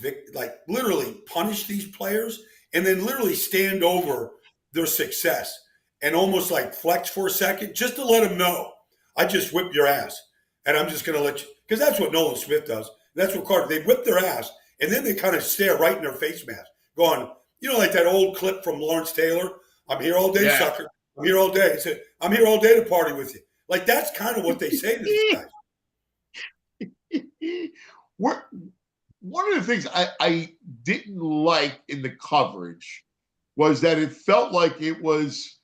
literally punish these players and then literally stand over their success and almost flex for a second just to let them know, I just whipped your ass and I'm just going to let you, because that's what Nolan Smith does. That's what Carter, they whip their ass and then they kind of stare right in their face mask going, like that old clip from Lawrence Taylor, I'm here all day, sucker. I'm here all day. He said, I'm here all day to party with you. That's kind of what they say to these guys. One of the things I didn't like in the coverage was that it felt like it was,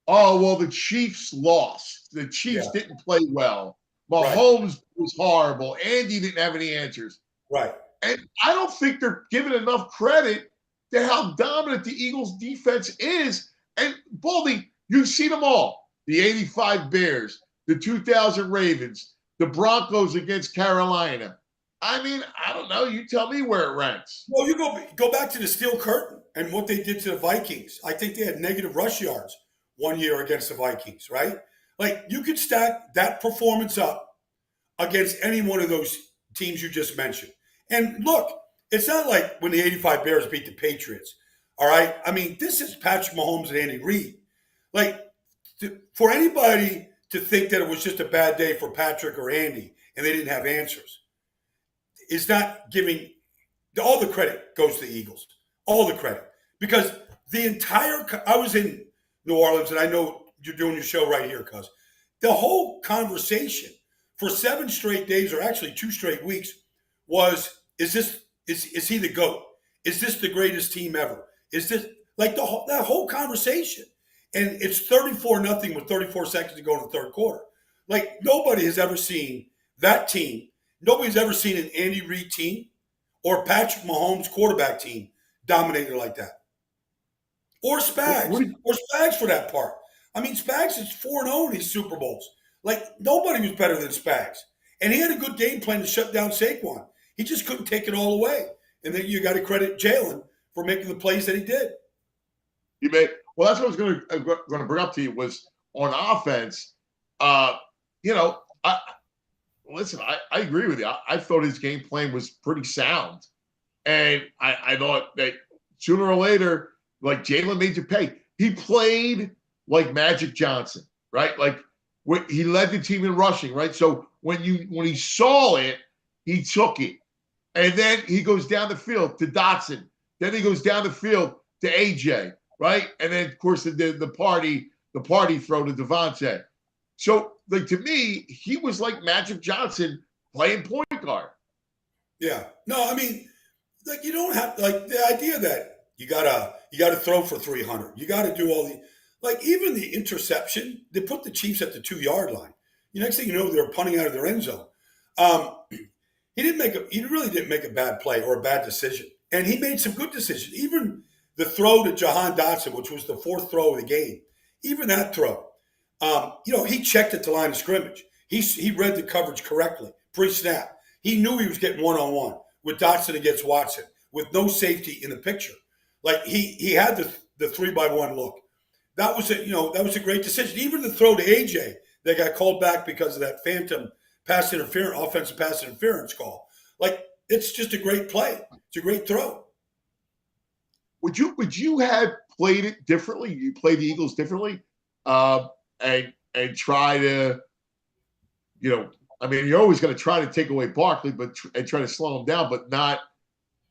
oh, well, the Chiefs lost. The Chiefs didn't play well. Mahomes was horrible. Andy didn't have any answers. Right. And I don't think they're giving enough credit to how dominant the Eagles defense is. And Baldy, you've seen them all. The 85 Bears, the 2000 Ravens, the Broncos against Carolina. I mean, I don't know. You tell me where it ranks. Well, you go back to the Steel Curtain and what they did to the Vikings. I think they had negative rush yards one year against the Vikings, right? You could stack that performance up against any one of those teams you just mentioned. And look, it's not like when the 85 Bears beat the Patriots, all right? I mean, this is Patrick Mahomes and Andy Reid. For anybody to think that it was just a bad day for Patrick or Andy and they didn't have answers is not giving – all the credit goes to the Eagles. All the credit. Because the entire – I was in New Orleans, and I know you're doing your show right here, cuz. The whole conversation for 7 straight days, or actually 2 straight weeks, was, is he the GOAT? Is this the greatest team ever? Is this – that whole conversation. And it's 34-0 with 34 seconds to go in the third quarter. Nobody has ever seen that team. Nobody's ever seen an Andy Reid team or Patrick Mahomes quarterback team dominated like that. Or Spags. Or Spags for that part. I mean, Spags is 4-0 in these Super Bowls. Nobody was better than Spags. And he had a good game plan to shut down Saquon. He just couldn't take it all away. And then you got to credit Jalen for making the plays that he did. Well, that's what I was going to bring up to you was on offense. Listen, I agree with you. I thought his game plan was pretty sound. And I thought that sooner or later, Jalen made you pay. He played like Magic Johnson, right? He led the team in rushing, right? So when he saw it, he took it. And then he goes down the field to Dotson. Then he goes down the field to AJ, right? And then, of course, the party throw to Devontae. So, to me, he was like Magic Johnson playing point guard. Yeah. No, I mean, you don't have the idea that you gotta throw for 300. You got to do all the even the interception. They put the Chiefs at the 2-yard line. The next thing you know, they're punting out of their end zone. He really didn't make a bad play or a bad decision, and he made some good decisions. Even the throw to Jahan Dotson, which was the 4th throw of the game, even that throw. He checked at the line of scrimmage. He read the coverage correctly pre-snap. He knew he was getting one-on-one with Dotson against Watson with no safety in the picture. He had the 3-by-1 look. That was a great decision. Even the throw to AJ that got called back because of that phantom offensive pass interference call. It's just a great play. It's a great throw. Would you have played it differently? You played the Eagles differently? And try to, you're always going to try to take away Barkley, and try to slow him down, but not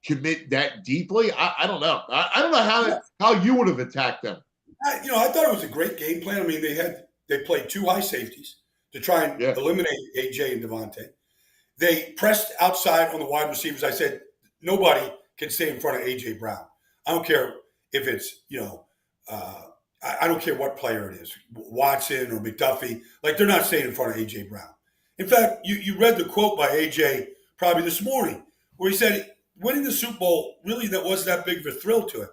commit that deeply. I don't know. I don't know how you would have attacked them. I thought it was a great game plan. I mean, they played 2 high safeties to try and eliminate AJ and Devontae. They pressed outside on the wide receivers. I said, nobody can stay in front of AJ Brown. I don't care if it's, I don't care what player it is, Watson or McDuffie. They're not staying in front of A.J. Brown. In fact, you read the quote by A.J. probably this morning where he said winning the Super Bowl, really that wasn't that big of a thrill to him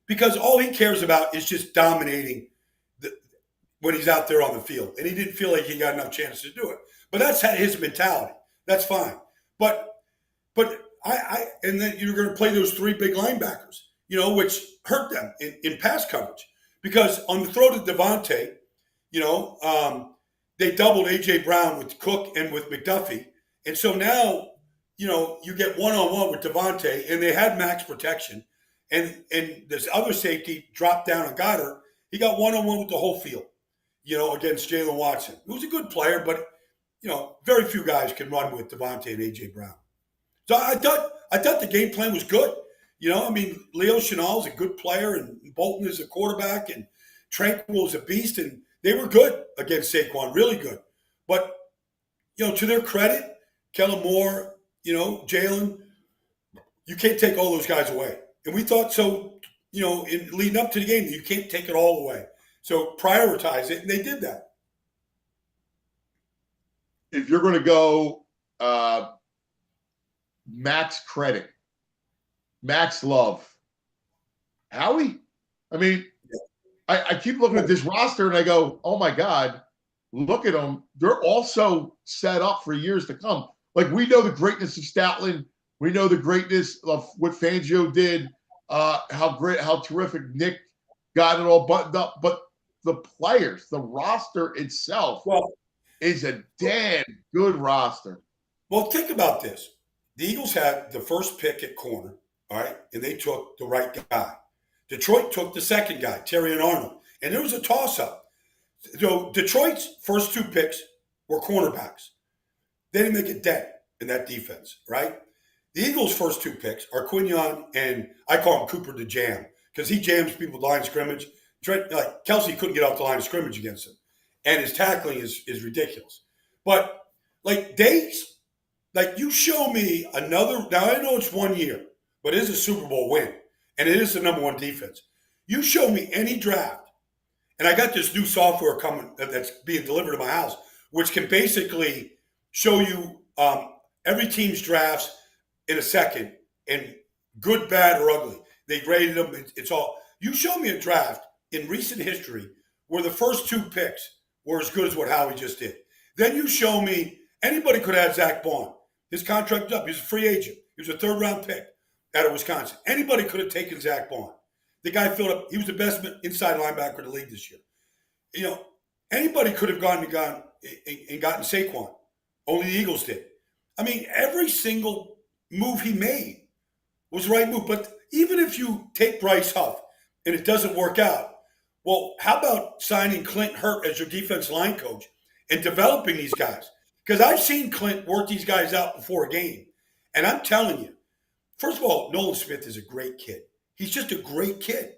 because all he cares about is just dominating when he's out there on the field. And he didn't feel like he got enough chances to do it. But that's his mentality. That's fine. But and then you're going to play those three big linebackers, which hurt them in pass coverage. Because on the throw to Devontae, they doubled A.J. Brown with Cook and with McDuffie. And so now, you get one-on-one with Devontae, and they had max protection. And this other safety dropped down and got her. He got one-on-one with the whole field, against Jalen Watson, who's a good player, but, very few guys can run with Devontae and A.J. Brown. So I thought the game plan was good. Leo Chenal is a good player, and Bolton is a quarterback, and Tranquil is a beast, and they were good against Saquon, really good. But, to their credit, Kellen Moore, Jalen, you can't take all those guys away. And we thought so, in leading up to the game, you can't take it all away. So prioritize it, and they did that. If you're going to go max credit, max love, Howie? I keep looking at this roster and I go, oh my God, look at them. They're also set up for years to come. Like, we know the greatness of Stoutland. We know the greatness of what Fangio did, how terrific Nick got it all buttoned up. But the players, the roster itself is a damn good roster. Well, think about this. The Eagles had the first pick at corner, all right, and they took the right guy. Detroit took the second guy, Terry and Arnold, and there was a toss-up. So Detroit's first two picks were cornerbacks. They didn't make a dent in that defense, right? The Eagles' first two picks are Quinion, and I call him Cooper the Jam because he jams people at the line of scrimmage. Kelsey couldn't get off the line of scrimmage against him, and his tackling is ridiculous. But you show me another. Now I know it's 1 year, but it is a Super Bowl win, and it is the number one defense. You show me any draft, and I got this new software coming that's being delivered to my house, which can basically show you every team's drafts in a second, and good, bad, or ugly. They graded them. It's all. You show me a draft in recent history where the first two picks were as good as what Howie just did. Then you show me anybody could have Zach Bond. His contract was up. He was a free agent. He was a third-round pick out of Wisconsin. Anybody could have taken Zach Bond. The guy filled up. He was the best inside linebacker in the league this year. Anybody could have gone and gotten Saquon. Only the Eagles did. Every single move he made was the right move. But even if you take Bryce Huff and it doesn't work out, well, how about signing Clint Hurt as your defense line coach and developing these guys? Because I've seen Clint work these guys out before a game. And I'm telling you, first of all, Nolan Smith is a great kid. He's just a great kid,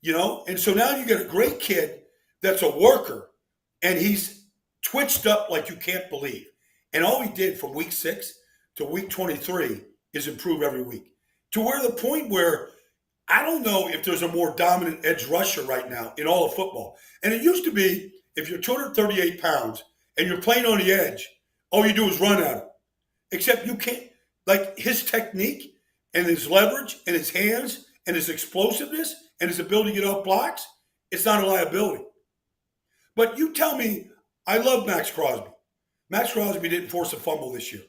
And so now you get a great kid that's a worker, and he's twitched up like you can't believe. And all he did from week 6 to week 23 is improve every week. To where the point where I don't know if there's a more dominant edge rusher right now in all of football. And it used to be if you're 238 pounds and you're playing on the edge, all you do is run at him. Except you can't, like his technique and his leverage and his hands and his explosiveness and his ability to get off blocks, it's not a liability. But you tell me, I love Max Crosby. Max Crosby didn't force a fumble this year,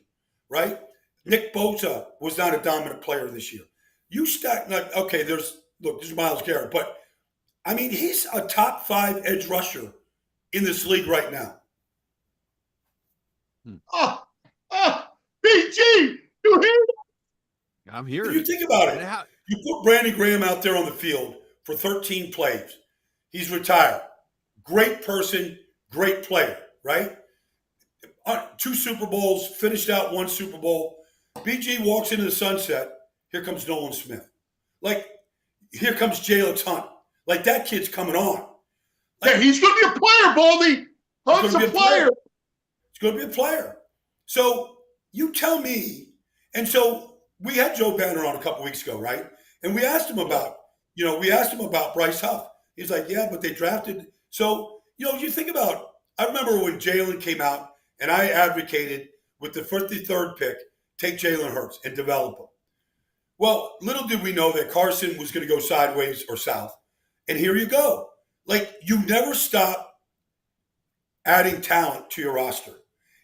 right? Nick Bosa was not a dominant player this year. You stack, there's Myles Garrett, but he's a top 5 edge rusher in this league right now. BG, you hear that? I'm hearing You think about it. You put Brandon Graham out there on the field for 13 plays. He's retired. Great person, great player, right? 2 Super Bowls, finished out 1 Super Bowl. BG walks into the sunset. Here comes Nolan Smith. Here comes Jalen Hunt. That kid's coming on. He's going to be a player, Baldy. Hunt's a player. He's going to be a player. So you tell me. And so we had Joe Banner on a couple weeks ago, right? And we asked him about, Bryce Huff. He's like, yeah, but they drafted. So, you think about, I remember when Jalen came out and I advocated with the 53rd pick, take Jalen Hurts and develop him. Well, little did we know that Carson was going to go sideways or south. And here you go. Like, you never stop adding talent to your roster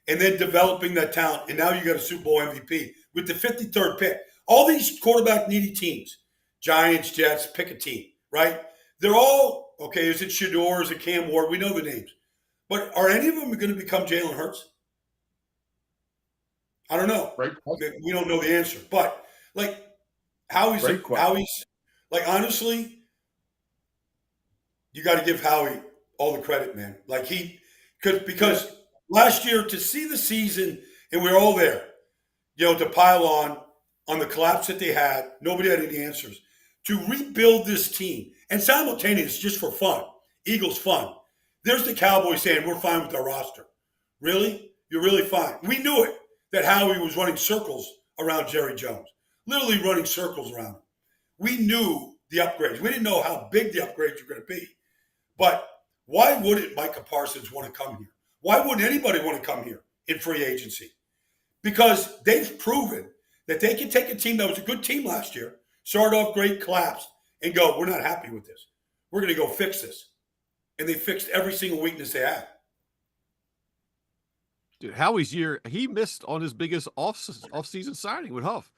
and then developing that talent. And now you got a Super Bowl MVP with the 53rd pick. All these quarterback needy teams, Giants, Jets, pick a team, right? They're all, okay, is it Shador? Is it Cam Ward? We know the names. But are any of them going to become Jalen Hurts? I don't know. We don't know the answer. But, like, Howie's like, honestly, you got to give Howie all the credit, man. Like, because last year, to see the season, and we were all there, to pile on the collapse that they had, nobody had any answers. To rebuild this team, and simultaneous, just for fun, Eagles fun. There's the Cowboys saying, we're fine with our roster. Really? You're really fine. We knew it, that Howie was running circles around Jerry Jones, literally running circles around him. We knew the upgrades. We didn't know how big the upgrades were going to be. But why wouldn't Micah Parsons want to come here? Why wouldn't anybody want to come here in free agency? Because they've proven that they can take a team that was a good team last year, start off great, collapse, and go, we're not happy with this. We're going to go fix this. And they fixed every single weakness they had. Dude, Howie's year, he missed on his biggest off-season signing with Huff.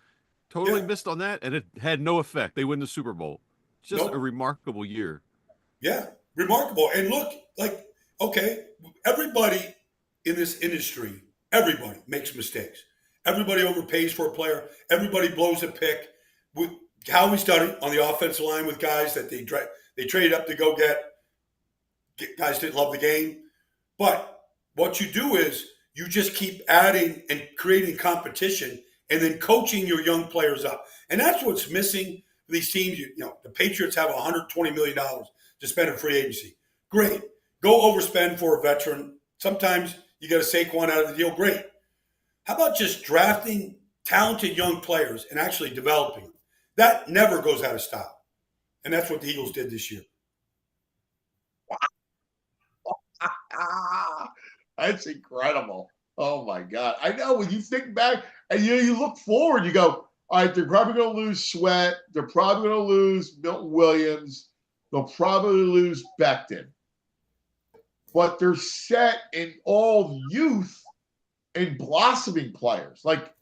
Totally missed on that, and it had no effect. They win the Super Bowl. Just a remarkable year. Yeah, remarkable. And look, like, okay, everybody in this industry, everybody makes mistakes. Everybody overpays for a player. Everybody blows a pick. Howie's done it on the offensive line with guys that they traded up to go get. Guys didn't love the game. But what you do is you just keep adding and creating competition and then coaching your young players up. And that's what's missing for these teams. The Patriots have $120 million to spend in free agency. Great. Go overspend for a veteran. Sometimes you get a Saquon out of the deal. Great. How about just drafting talented young players and actually developing them? That never goes out of style. And that's what the Eagles did this year. That's incredible. Oh, my God. I know when you think back and you look forward, you go, all right, they're probably going to lose Sweat. They're probably going to lose Milton Williams. They'll probably lose Becton. But they're set in all youth and blossoming players. Like,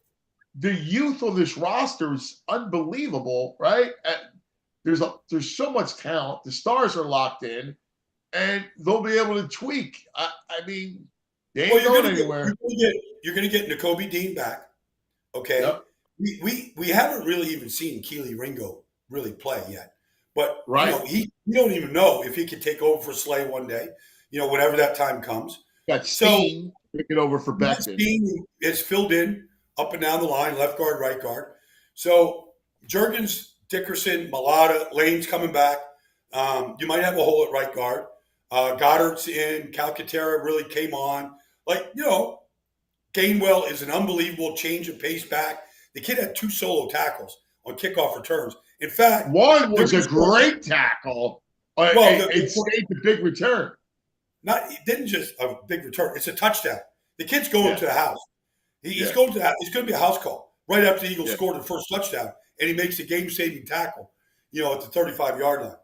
the youth on this roster is unbelievable, right? There's so much talent. The stars are locked in, and they'll be able to tweak. I mean, they ain't going anywhere. You're going to get Nakobe Dean back, okay? Yep. We haven't really even seen Keely Ringo really play yet. But we don't even know if he could take over for Slay one day, whenever that time comes. Got Steen taking over for Becton. Steen is filled in up and down the line, left guard, right guard. So Juergens, Dickerson, Malata, Lane's coming back. You might have a hole at right guard. Goddard's in. Calcaterra really came on. Gainwell is an unbelievable change of pace back. The kid had 2 solo tackles on kickoff returns. In fact, one was a great tackle. It saved the big return. It didn't just a big return. It's a touchdown. The kid's going to the house. He's going to the house. It's going to be a house call right after the Eagles scored the first touchdown, and he makes a game-saving tackle, at the 35-yard line.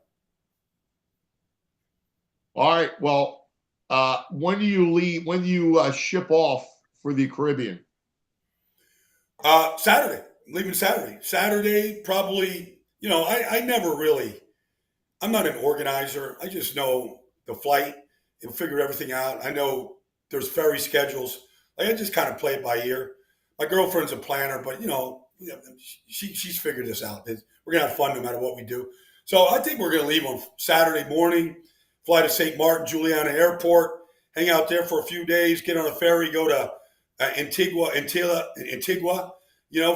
All right. Well, when do you leave? When do you ship off for the Caribbean? Saturday. Leaving Saturday. Saturday, probably. I never really. I'm not an organizer. I just know the flight and figure everything out. I know there's ferry schedules. I just kind of play it by ear. My girlfriend's a planner, but she's figured this out. We're gonna have fun no matter what we do. So I think we're gonna leave on Saturday morning. Fly to St. Martin, Juliana Airport, hang out there for a few days, get on a ferry, go to Antigua,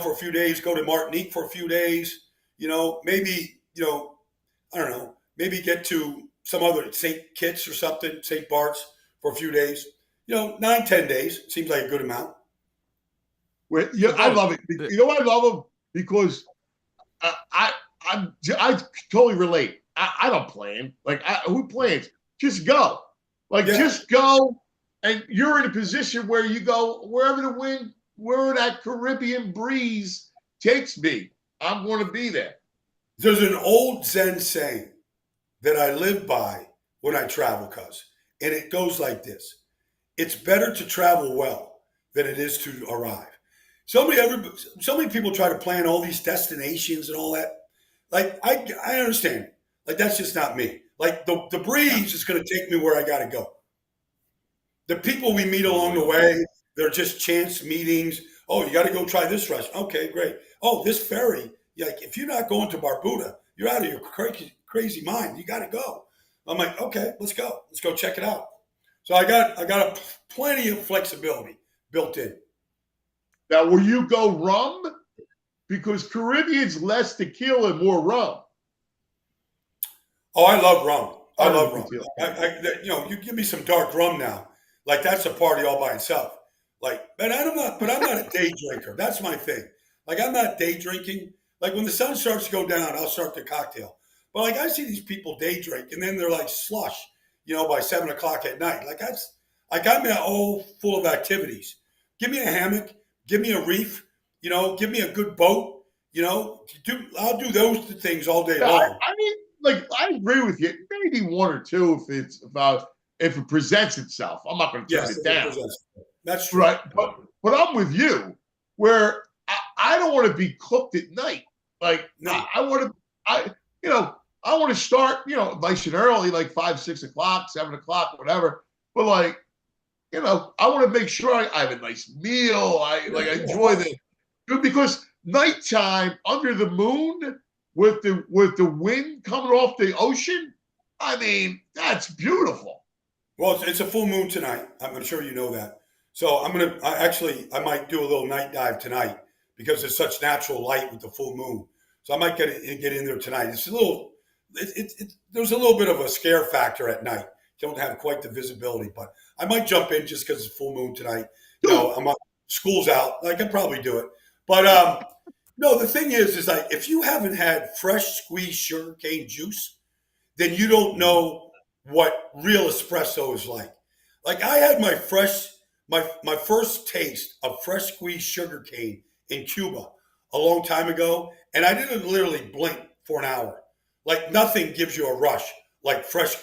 for a few days, go to Martinique for a few days, maybe, I don't know, maybe get to some other St. Kitts or something, St. Bart's for a few days, 9-10 days seems like a good amount. Well, I love it. You know why I love them? Because I totally relate. I don't plan. Who plans? Just go. Just go, and you're in a position where you go wherever the wind, where that Caribbean breeze takes me. I'm going to be there. There's an old Zen saying that I live by when I travel, cuz, and it goes like this: it's better to travel well than it is to arrive. So many people try to plan all these destinations and all that. Like I understand. Like that's just not me. Like the breeze is going to take me where I got to go. The people we meet along the way, they're just chance meetings. Oh, you got to go try this restaurant. Okay, great. Oh, this ferry. Like if you're not going to Barbuda, you're out of your crazy mind. You got to go. I'm like, okay, let's go. Let's go check it out. So I got plenty of flexibility built in. Now, will you go rum? Because Caribbean's less tequila and more rum. Oh, I love rum. I love rum. You give me some dark rum now. Like that's a party all by itself. Like, but I'm not a day drinker. That's my thing. Like I'm not day drinking. Like when the sun starts to go down, I'll start the cocktail. But like I see these people day drink and then they're like slush, by 7 o'clock at night. Like that's like I'm all full of activities. Give me a hammock, give me a reef, give me a good boat, I'll do those things all day long. I mean, like I agree with you. Maybe one or two if it presents itself. I'm not going to turn it down. That's true. Right. But I'm with you where I don't want to be cooked at night. Like no. I want to start, nice and early, like 5, 6 o'clock, 7 o'clock, whatever. But like, I want to make sure I have a nice meal. I enjoy because nighttime under the moon with the wind coming off the ocean. I mean, that's beautiful. Well, it's a full moon tonight. I'm sure you know that. So I might do a little night dive tonight because there's such natural light with the full moon. So I might get in there tonight. It's a little, there's a little bit of a scare factor at night. You don't have quite the visibility, but I might jump in just because it's full moon tonight. School's out. I can probably do it. But no, the thing is like if you haven't had fresh squeezed sugarcane juice, then you don't know what real espresso is like. Like I had my first taste of fresh squeezed sugarcane in Cuba a long time ago, and I didn't literally blink for an hour. Like nothing gives you a rush like fresh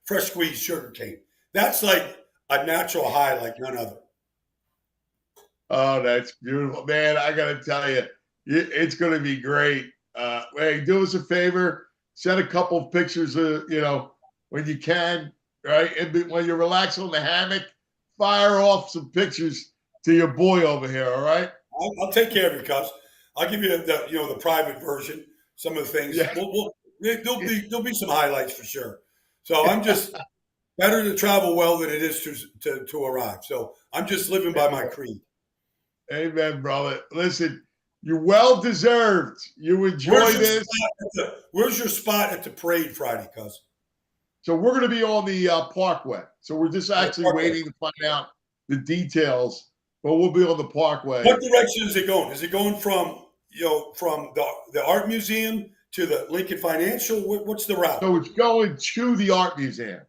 squeezed sugarcane. That's like a natural high like none other. Oh, that's beautiful, man! I gotta tell you, it's gonna be great. Hey, do us a favor, send a couple of pictures of when you can, right? And when you're relaxing on the hammock, fire off some pictures to your boy over here. All right? I'll take care of you, cuz. I'll give you the private version. Some of the things. Yeah. There'll be some highlights for sure. So I'm just better to travel well than it is to arrive. So I'm just living by my creed. Amen, brother. Listen, you're well deserved. You enjoy this. Where's your spot at the parade Friday, cuz? So we're going to be on the Parkway. So we're just actually waiting to find out the details, but we'll be on the Parkway. What direction is it going? Is it going from the art museum to the Lincoln Financial? What's the route? So it's going to the art museum.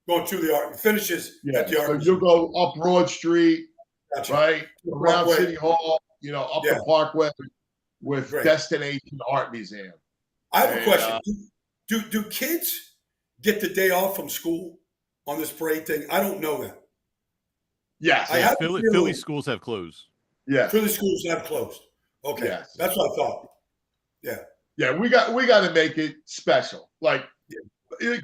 Going to the art. Finishes at the art museum. You'll go up Broad Street, gotcha. Right? Around City Hall, up the Parkway with Destination Art Museum. I have a question. Do kids get the day off from school on this parade thing? I don't know that. Yes. Philly schools have closed. Yeah. Philly schools have closed. Okay. Yes. That's what I thought. Yeah. Yeah, we got to make it special. Like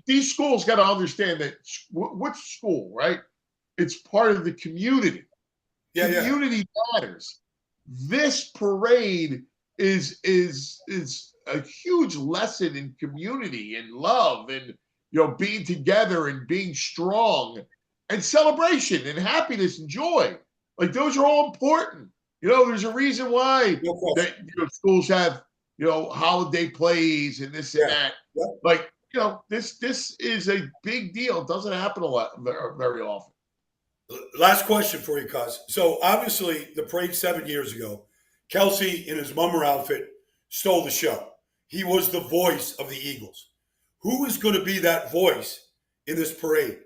these schools got to understand that which school, right? It's part of the community. Yeah, community matters. This parade is a huge lesson in community and love and being together and being strong and celebration and happiness and joy. Like those are all important. There's a reason why schools have holiday plays and this and that. Yeah. Like this is a big deal. It doesn't happen a lot very often. Last question for you, cuz. So obviously the parade 7 years ago, Kelsey in his mummer outfit stole the show. He was the voice of the Eagles. Who is going to be that voice in this parade?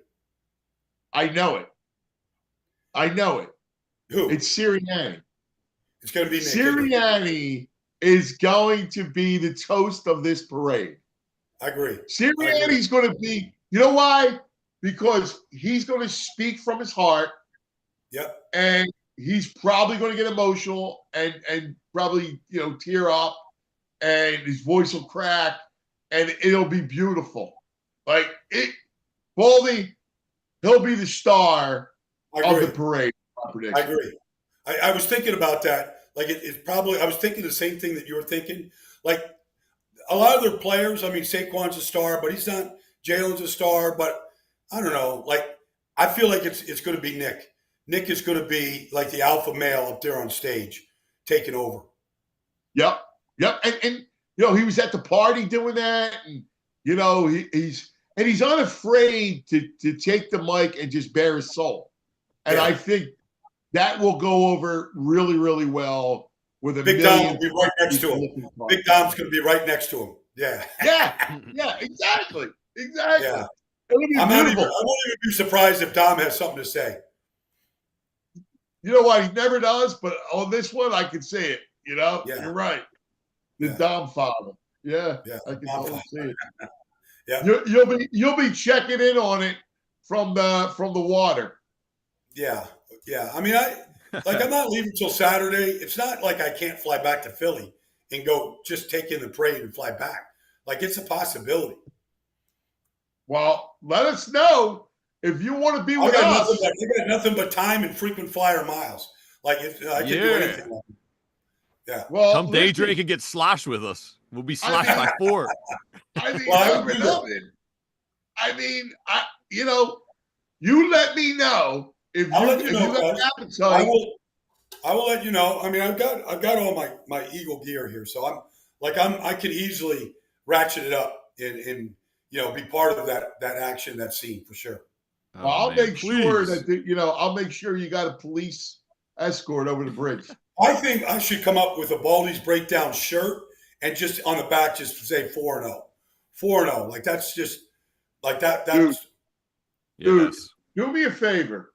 I know it. Who? It's Sirianni. It's going to be Nick. Sirianni is going to be the toast of this parade. I agree. Sirianni's going to be, you know why? Because he's going to speak from his heart. Yep. And he's probably going to get emotional and probably, tear up, and his voice will crack, and it'll be beautiful. Baldy, he'll be the star of the parade. I agree. I was thinking about that. Like it's probably, I was thinking the same thing that you were thinking. Like a lot of their players, I mean, Saquon's a star, but he's not. Jalen's a star, but I don't know. Like I feel like it's going to be Nick. Nick is going to be like the alpha male up there on stage, taking over. Yep. And he was at the party doing that, and he's unafraid to take the mic and just bare his soul. And I think that will go over really, really well with a Big Dom will be right next to him. Big Dom's going to be right next to him. Yeah. Yeah, exactly. Yeah. I won't even be surprised if Dom has something to say. You know what? He never does, but on this one, I can see it. Yeah. You're right. The Dom father. Yeah. I can totally see it. Yeah. You'll be checking in on it from the water. Yeah. I mean, I'm not leaving till Saturday. It's not like I can't fly back to Philly and go just take in the parade and fly back. Like it's a possibility. Well, let us know if you want to be with us. I got nothing but time and frequent flyer miles. Like I can do anything. Yeah. Well, come day drink and get sloshed with us. We'll be sloshed by 4. You let me know if you have an appetite. I will let you know. I mean, I've got all my Eagle gear here, so I can easily ratchet it up and be part of that action, that scene for sure. Well, I'll make sure that I'll make sure you got a police escort over the bridge. I think I should come up with a Baldy's breakdown shirt and just on the back just say 4-0. 4-0. Like that's just like that. Dude, do me a favor.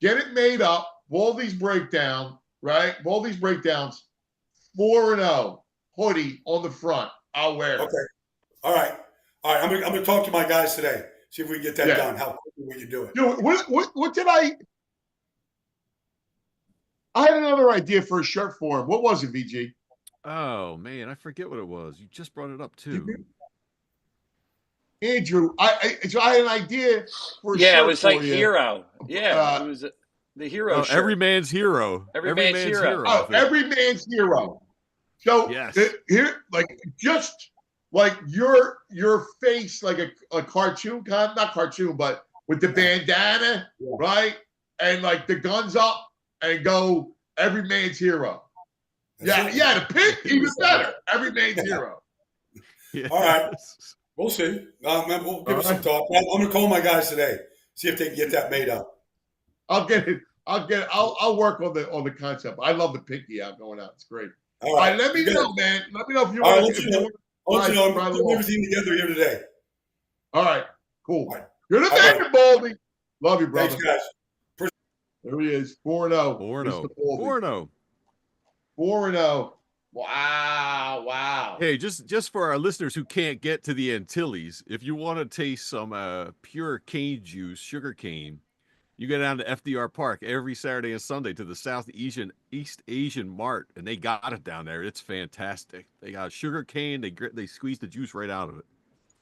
Get it made up. Baldy's breakdown, right? Baldy's breakdowns. 4-0 hoodie on the front. I'll wear it. Okay. All right. I'm gonna talk to my guys today. See if we can get that done. How quickly we can do it. Dude, what did I had another idea for a shirt for him. What was it, VG? Oh man, I forget what it was. You just brought it up too. Andrew, I had an idea for a shirt. Yeah, it was like you. Hero. Yeah, it was the hero shirt. Every man's hero. Every man's hero. Oh, every man's hero. So yes. Here, just like your face, like a cartoon, not cartoon, but with the bandana, right? And like the guns up and go, every man's hero. The pick, even better. Every man's hero. Yes. All right. We'll see. We'll give it some thought. I'm going to call my guys today, see if they can get that made up. I'll get it. I'll work on the concept. I love the pinky out going out. It's great. All right. Let me know, man. Let me know if you want to. I'll let you know. I'm putting everything together here today. All right. Cool. All right. You're the man, Baldy. Love you, brother. Thanks, guys. There he is. 4-0. 4-0. 4-0. Wow. Hey, just for our listeners who can't get to the Antilles, if you want to taste some pure cane juice, sugar cane, you go down to FDR Park every Saturday and Sunday to the East Asian Mart, and they got it down there. It's fantastic. They got sugar cane. They squeeze the juice right out of it.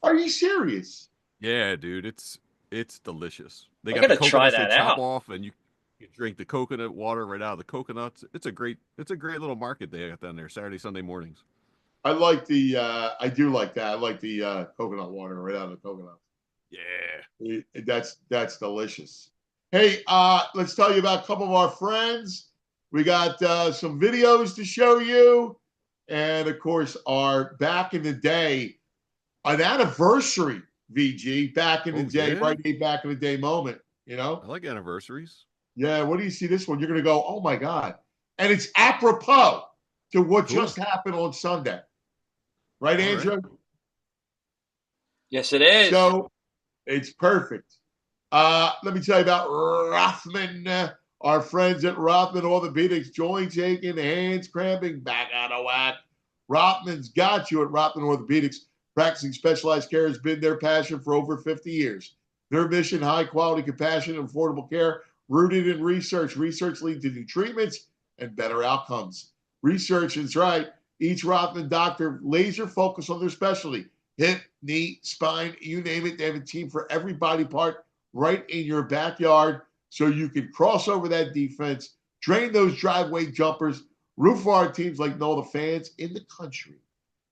Are you serious? Yeah, dude. It's delicious. They got got the to try coconuts that they chop out. off, and you drink the coconut water right out of the coconuts. It's a great little market they got down there Saturday, Sunday mornings. I like I do like that. I like the coconut water right out of the coconut. Yeah. That's delicious. Hey, let's tell you about a couple of our friends. We got some videos to show you. And of course, our back in the day, an anniversary, VG, back in the day, right back in the day moment, I like anniversaries. Yeah, what do you see this one? You're going to go, oh, my God. And it's apropos to what just happened on Sunday. Right, Andrew? Right. Yes, it is. So it's perfect. Let me tell you about Rothman. Our friends at Rothman Orthopedics, joint aching, hands cramping, back out of whack, Rothman's got you at Rothman Orthopedics. Practicing specialized care has been their passion for over 50 years. Their mission, high quality, compassionate, and affordable care, rooted in research. Research leads to new treatments and better outcomes. Research is right. Each Rothman doctor laser focus on their specialty. Hip, knee, spine, you name it. They have a team for every body part right in your backyard so you can cross over that defense, train those driveway jumpers, root for our teams like no other fans in the country.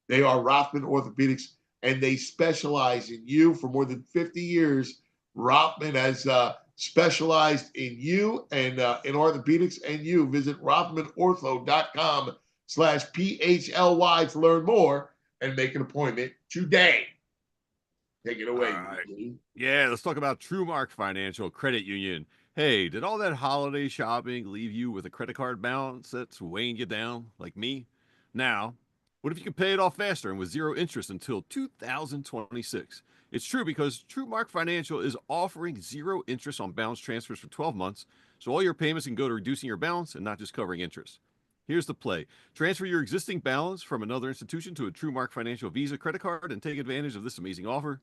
They are Rothman Orthopedics, and they specialize in you for more than 50 years. Rothman has specialized in you and in orthopedics and you. Visit RothmanOrtho.com/PHLY to learn more and make an appointment today. Take it away. All right. Yeah, let's talk about TrueMark Financial Credit Union. Hey, did all that holiday shopping leave you with a credit card balance that's weighing you down like me? Now, what if you could pay it off faster and with zero interest until 2026? It's true because TrueMark Financial is offering zero interest on balance transfers for 12 months, so all your payments can go to reducing your balance and not just covering interest. Here's the play. Transfer your existing balance from another institution to a TrueMark Financial Visa credit card and take advantage of this amazing offer.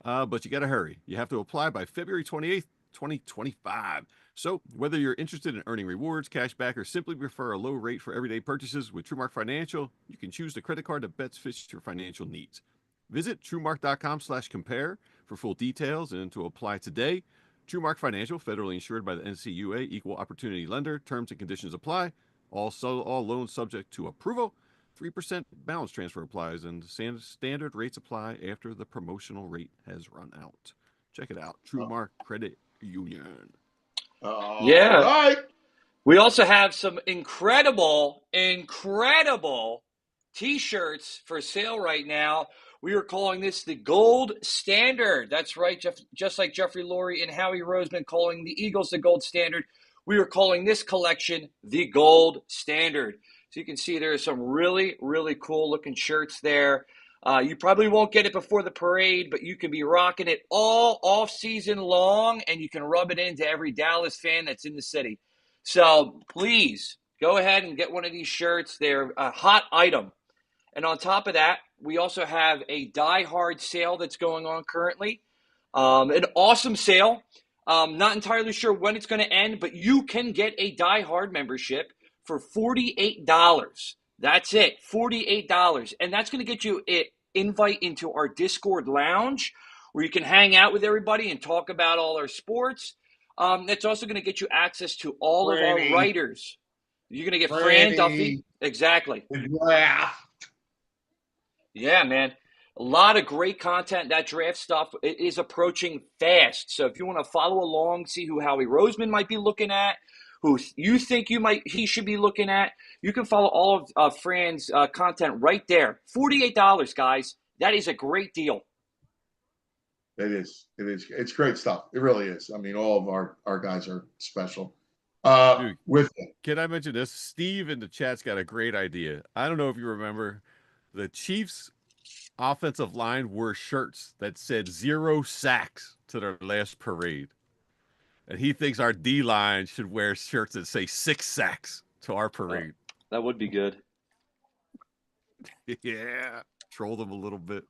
But you got to hurry. You have to apply by February 28th, 2025. So whether you're interested in earning rewards, cash back, or simply prefer a low rate for everyday purchases with TrueMark Financial, you can choose the credit card that best fits your financial needs. Visit TrueMark.com/compare for full details and to apply today. TrueMark Financial, federally insured by the NCUA, equal opportunity lender. Terms and conditions apply. Also, all loans subject to approval. 3% balance transfer applies, and standard rates apply after the promotional rate has run out. Check it out. TrueMark Credit Union. Yeah. All right. We also have some incredible T-shirts for sale right now. We are calling this the Gold Standard. That's right, just like Jeffrey Lurie and Howie Roseman calling the Eagles the Gold Standard. We are calling this collection the Gold Standard. So you can see there are some really, really cool looking shirts there. You probably won't get it before the parade, but you can be rocking it all off season long, and you can rub it into every Dallas fan that's in the city. So please go ahead and get one of these shirts. They're a hot item. And on top of that, we also have a Die Hard sale that's going on currently. An awesome sale. Not entirely sure when it's going to end, but you can get a Die Hard membership for $48. That's it, $48. And that's going to get you an invite into our Discord lounge where you can hang out with everybody and talk about all our sports. That's also going to get you access to all of our writers. You're going to get Fran Duffy. Exactly. Yeah, man. A lot of great content. That draft stuff is approaching fast. So if you want to follow along, see who Howie Roseman might be looking at, who you think he should be looking at, you can follow all of Fran's content right there. $48, guys. That is a great deal. It is. It's great stuff. It really is. I mean, all of our guys are special. Dude, can I mention this? Steve in the chat's got a great idea. I don't know if you remember, the Chiefs offensive line wore shirts that said 0 sacks to their last parade. And he thinks our D-line should wear shirts that say 6 sacks to our parade. That would be good. Yeah. Troll them a little bit.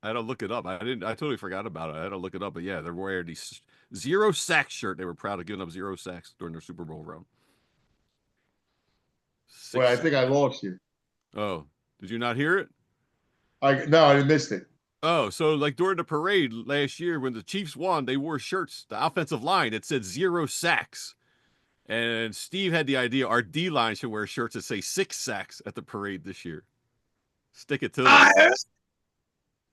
I had to look it up. I totally forgot about it. I had to look it up. But yeah, they're wearing these 0 sack shirt. They were proud of giving up 0 sacks during their Super Bowl run. Wait, I think I lost you. Oh, did you not hear it? No, I missed it. Oh, so like during the parade last year when the Chiefs won, they wore shirts, the offensive line, it said 0 sacks. And Steve had the idea our D-line should wear shirts that say 6 sacks at the parade this year. Stick it to them.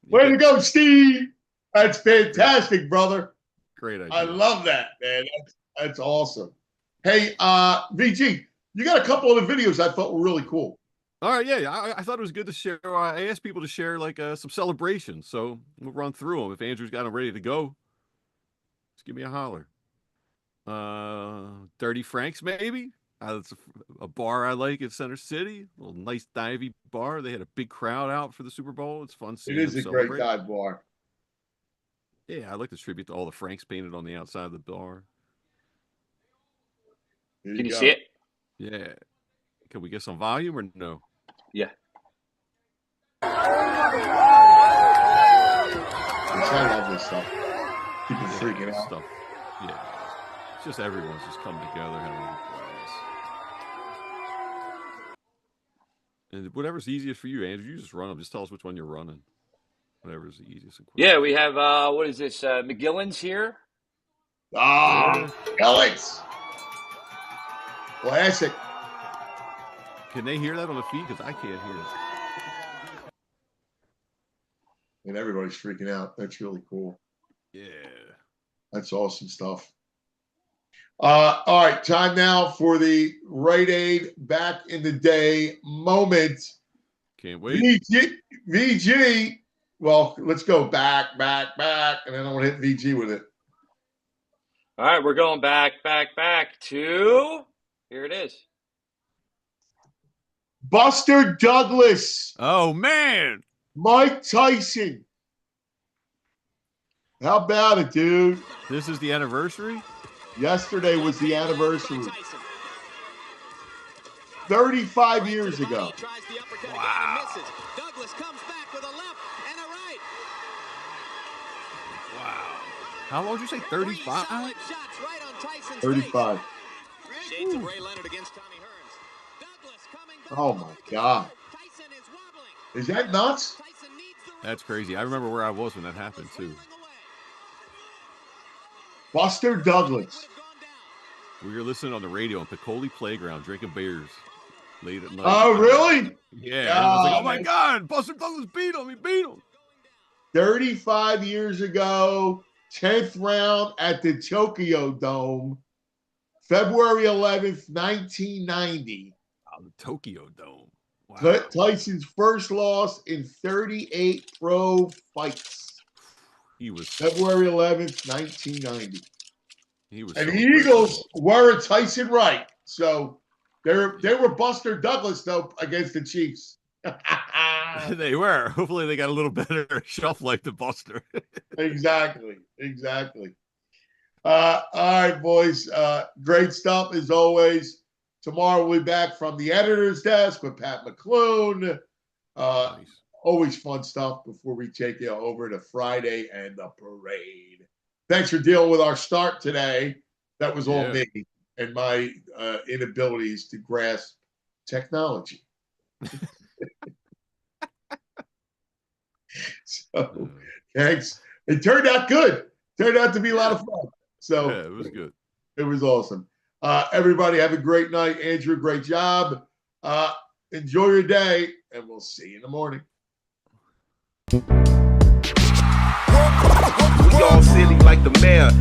Way to go, Steve. That's fantastic, brother. Great idea. I love that, man. That's awesome. Hey, VG, you got a couple of the videos I thought were really cool. All right, yeah, I thought it was good to share. I asked people to share like some celebrations, so we'll run through them. If Andrew's got them ready to go, just give me a holler. Dirty Frank's, maybe. It's a bar I like in Center City. A little nice divey bar. They had a big crowd out for the Super Bowl. It's fun seeing it is them a celebrate. great dive bar. Yeah, I like to tribute to all the Franks painted on the outside of the bar. Can you see it? Yeah. Can we get some volume or no? Yeah. I love this stuff. People freaking out. Stuff. Yeah. It's just everyone's just coming together, having a blast. And whatever's easiest for you, Andrew, you just run them. Just tell us which one you're running. Whatever's the easiest and quickest. Yeah, we have, what is this? McGillen's here. Ah, Kellen's. Classic. Can they hear that on the feed? Because I can't hear it. And everybody's freaking out. That's really cool. Yeah. That's awesome stuff. All right, time now for the Rite Aid back in the day moment. Can't wait. VG. Well, let's go back, and then I want to hit VG with it. All right, we're going back to, here it is. Buster Douglas. Oh, man. Mike Tyson. How about it, dude? This is the anniversary? Yesterday was the anniversary. 35 years ago. Wow. Douglas comes back with a left and a right. Wow. How long did you say? 35? 35. Shades of Ray Leonard against Tommy Hearns. Douglas coming back. Oh, my God. Tyson is wobbling. Is that nuts? Tyson needs the That's crazy. I remember where I was when that happened, too. Buster Douglas. We were listening on the radio on Piccoli Playground, drinking beers late at night. Oh, really? Yeah. I was like, oh, my God. Buster Douglas beat him. He beat him. 35 years ago, 10th round at the Tokyo Dome, February 11th, 1990. Oh, the Tokyo Dome. Wow. Tyson's first loss in 38 pro fights. He was February 11th, 1990. He was And so the Eagles were Tyson right. So they were Buster Douglas, though, against the Chiefs. They were. Hopefully they got a little better shelf life than Buster. Exactly. All right, boys. Great stuff as always. Tomorrow we'll be back from the editor's desk with Pat McClune. Nice. Always fun stuff before we take you over to Friday and the parade. Thanks for dealing with our start today. That was all me and my inabilities to grasp technology. So, thanks. It turned out good. Turned out to be a lot of fun. So Yeah, it was good. It was awesome. Everybody have a great night. Andrew, great job. Enjoy your day, and we'll see you in the morning. We all silly like the mayor.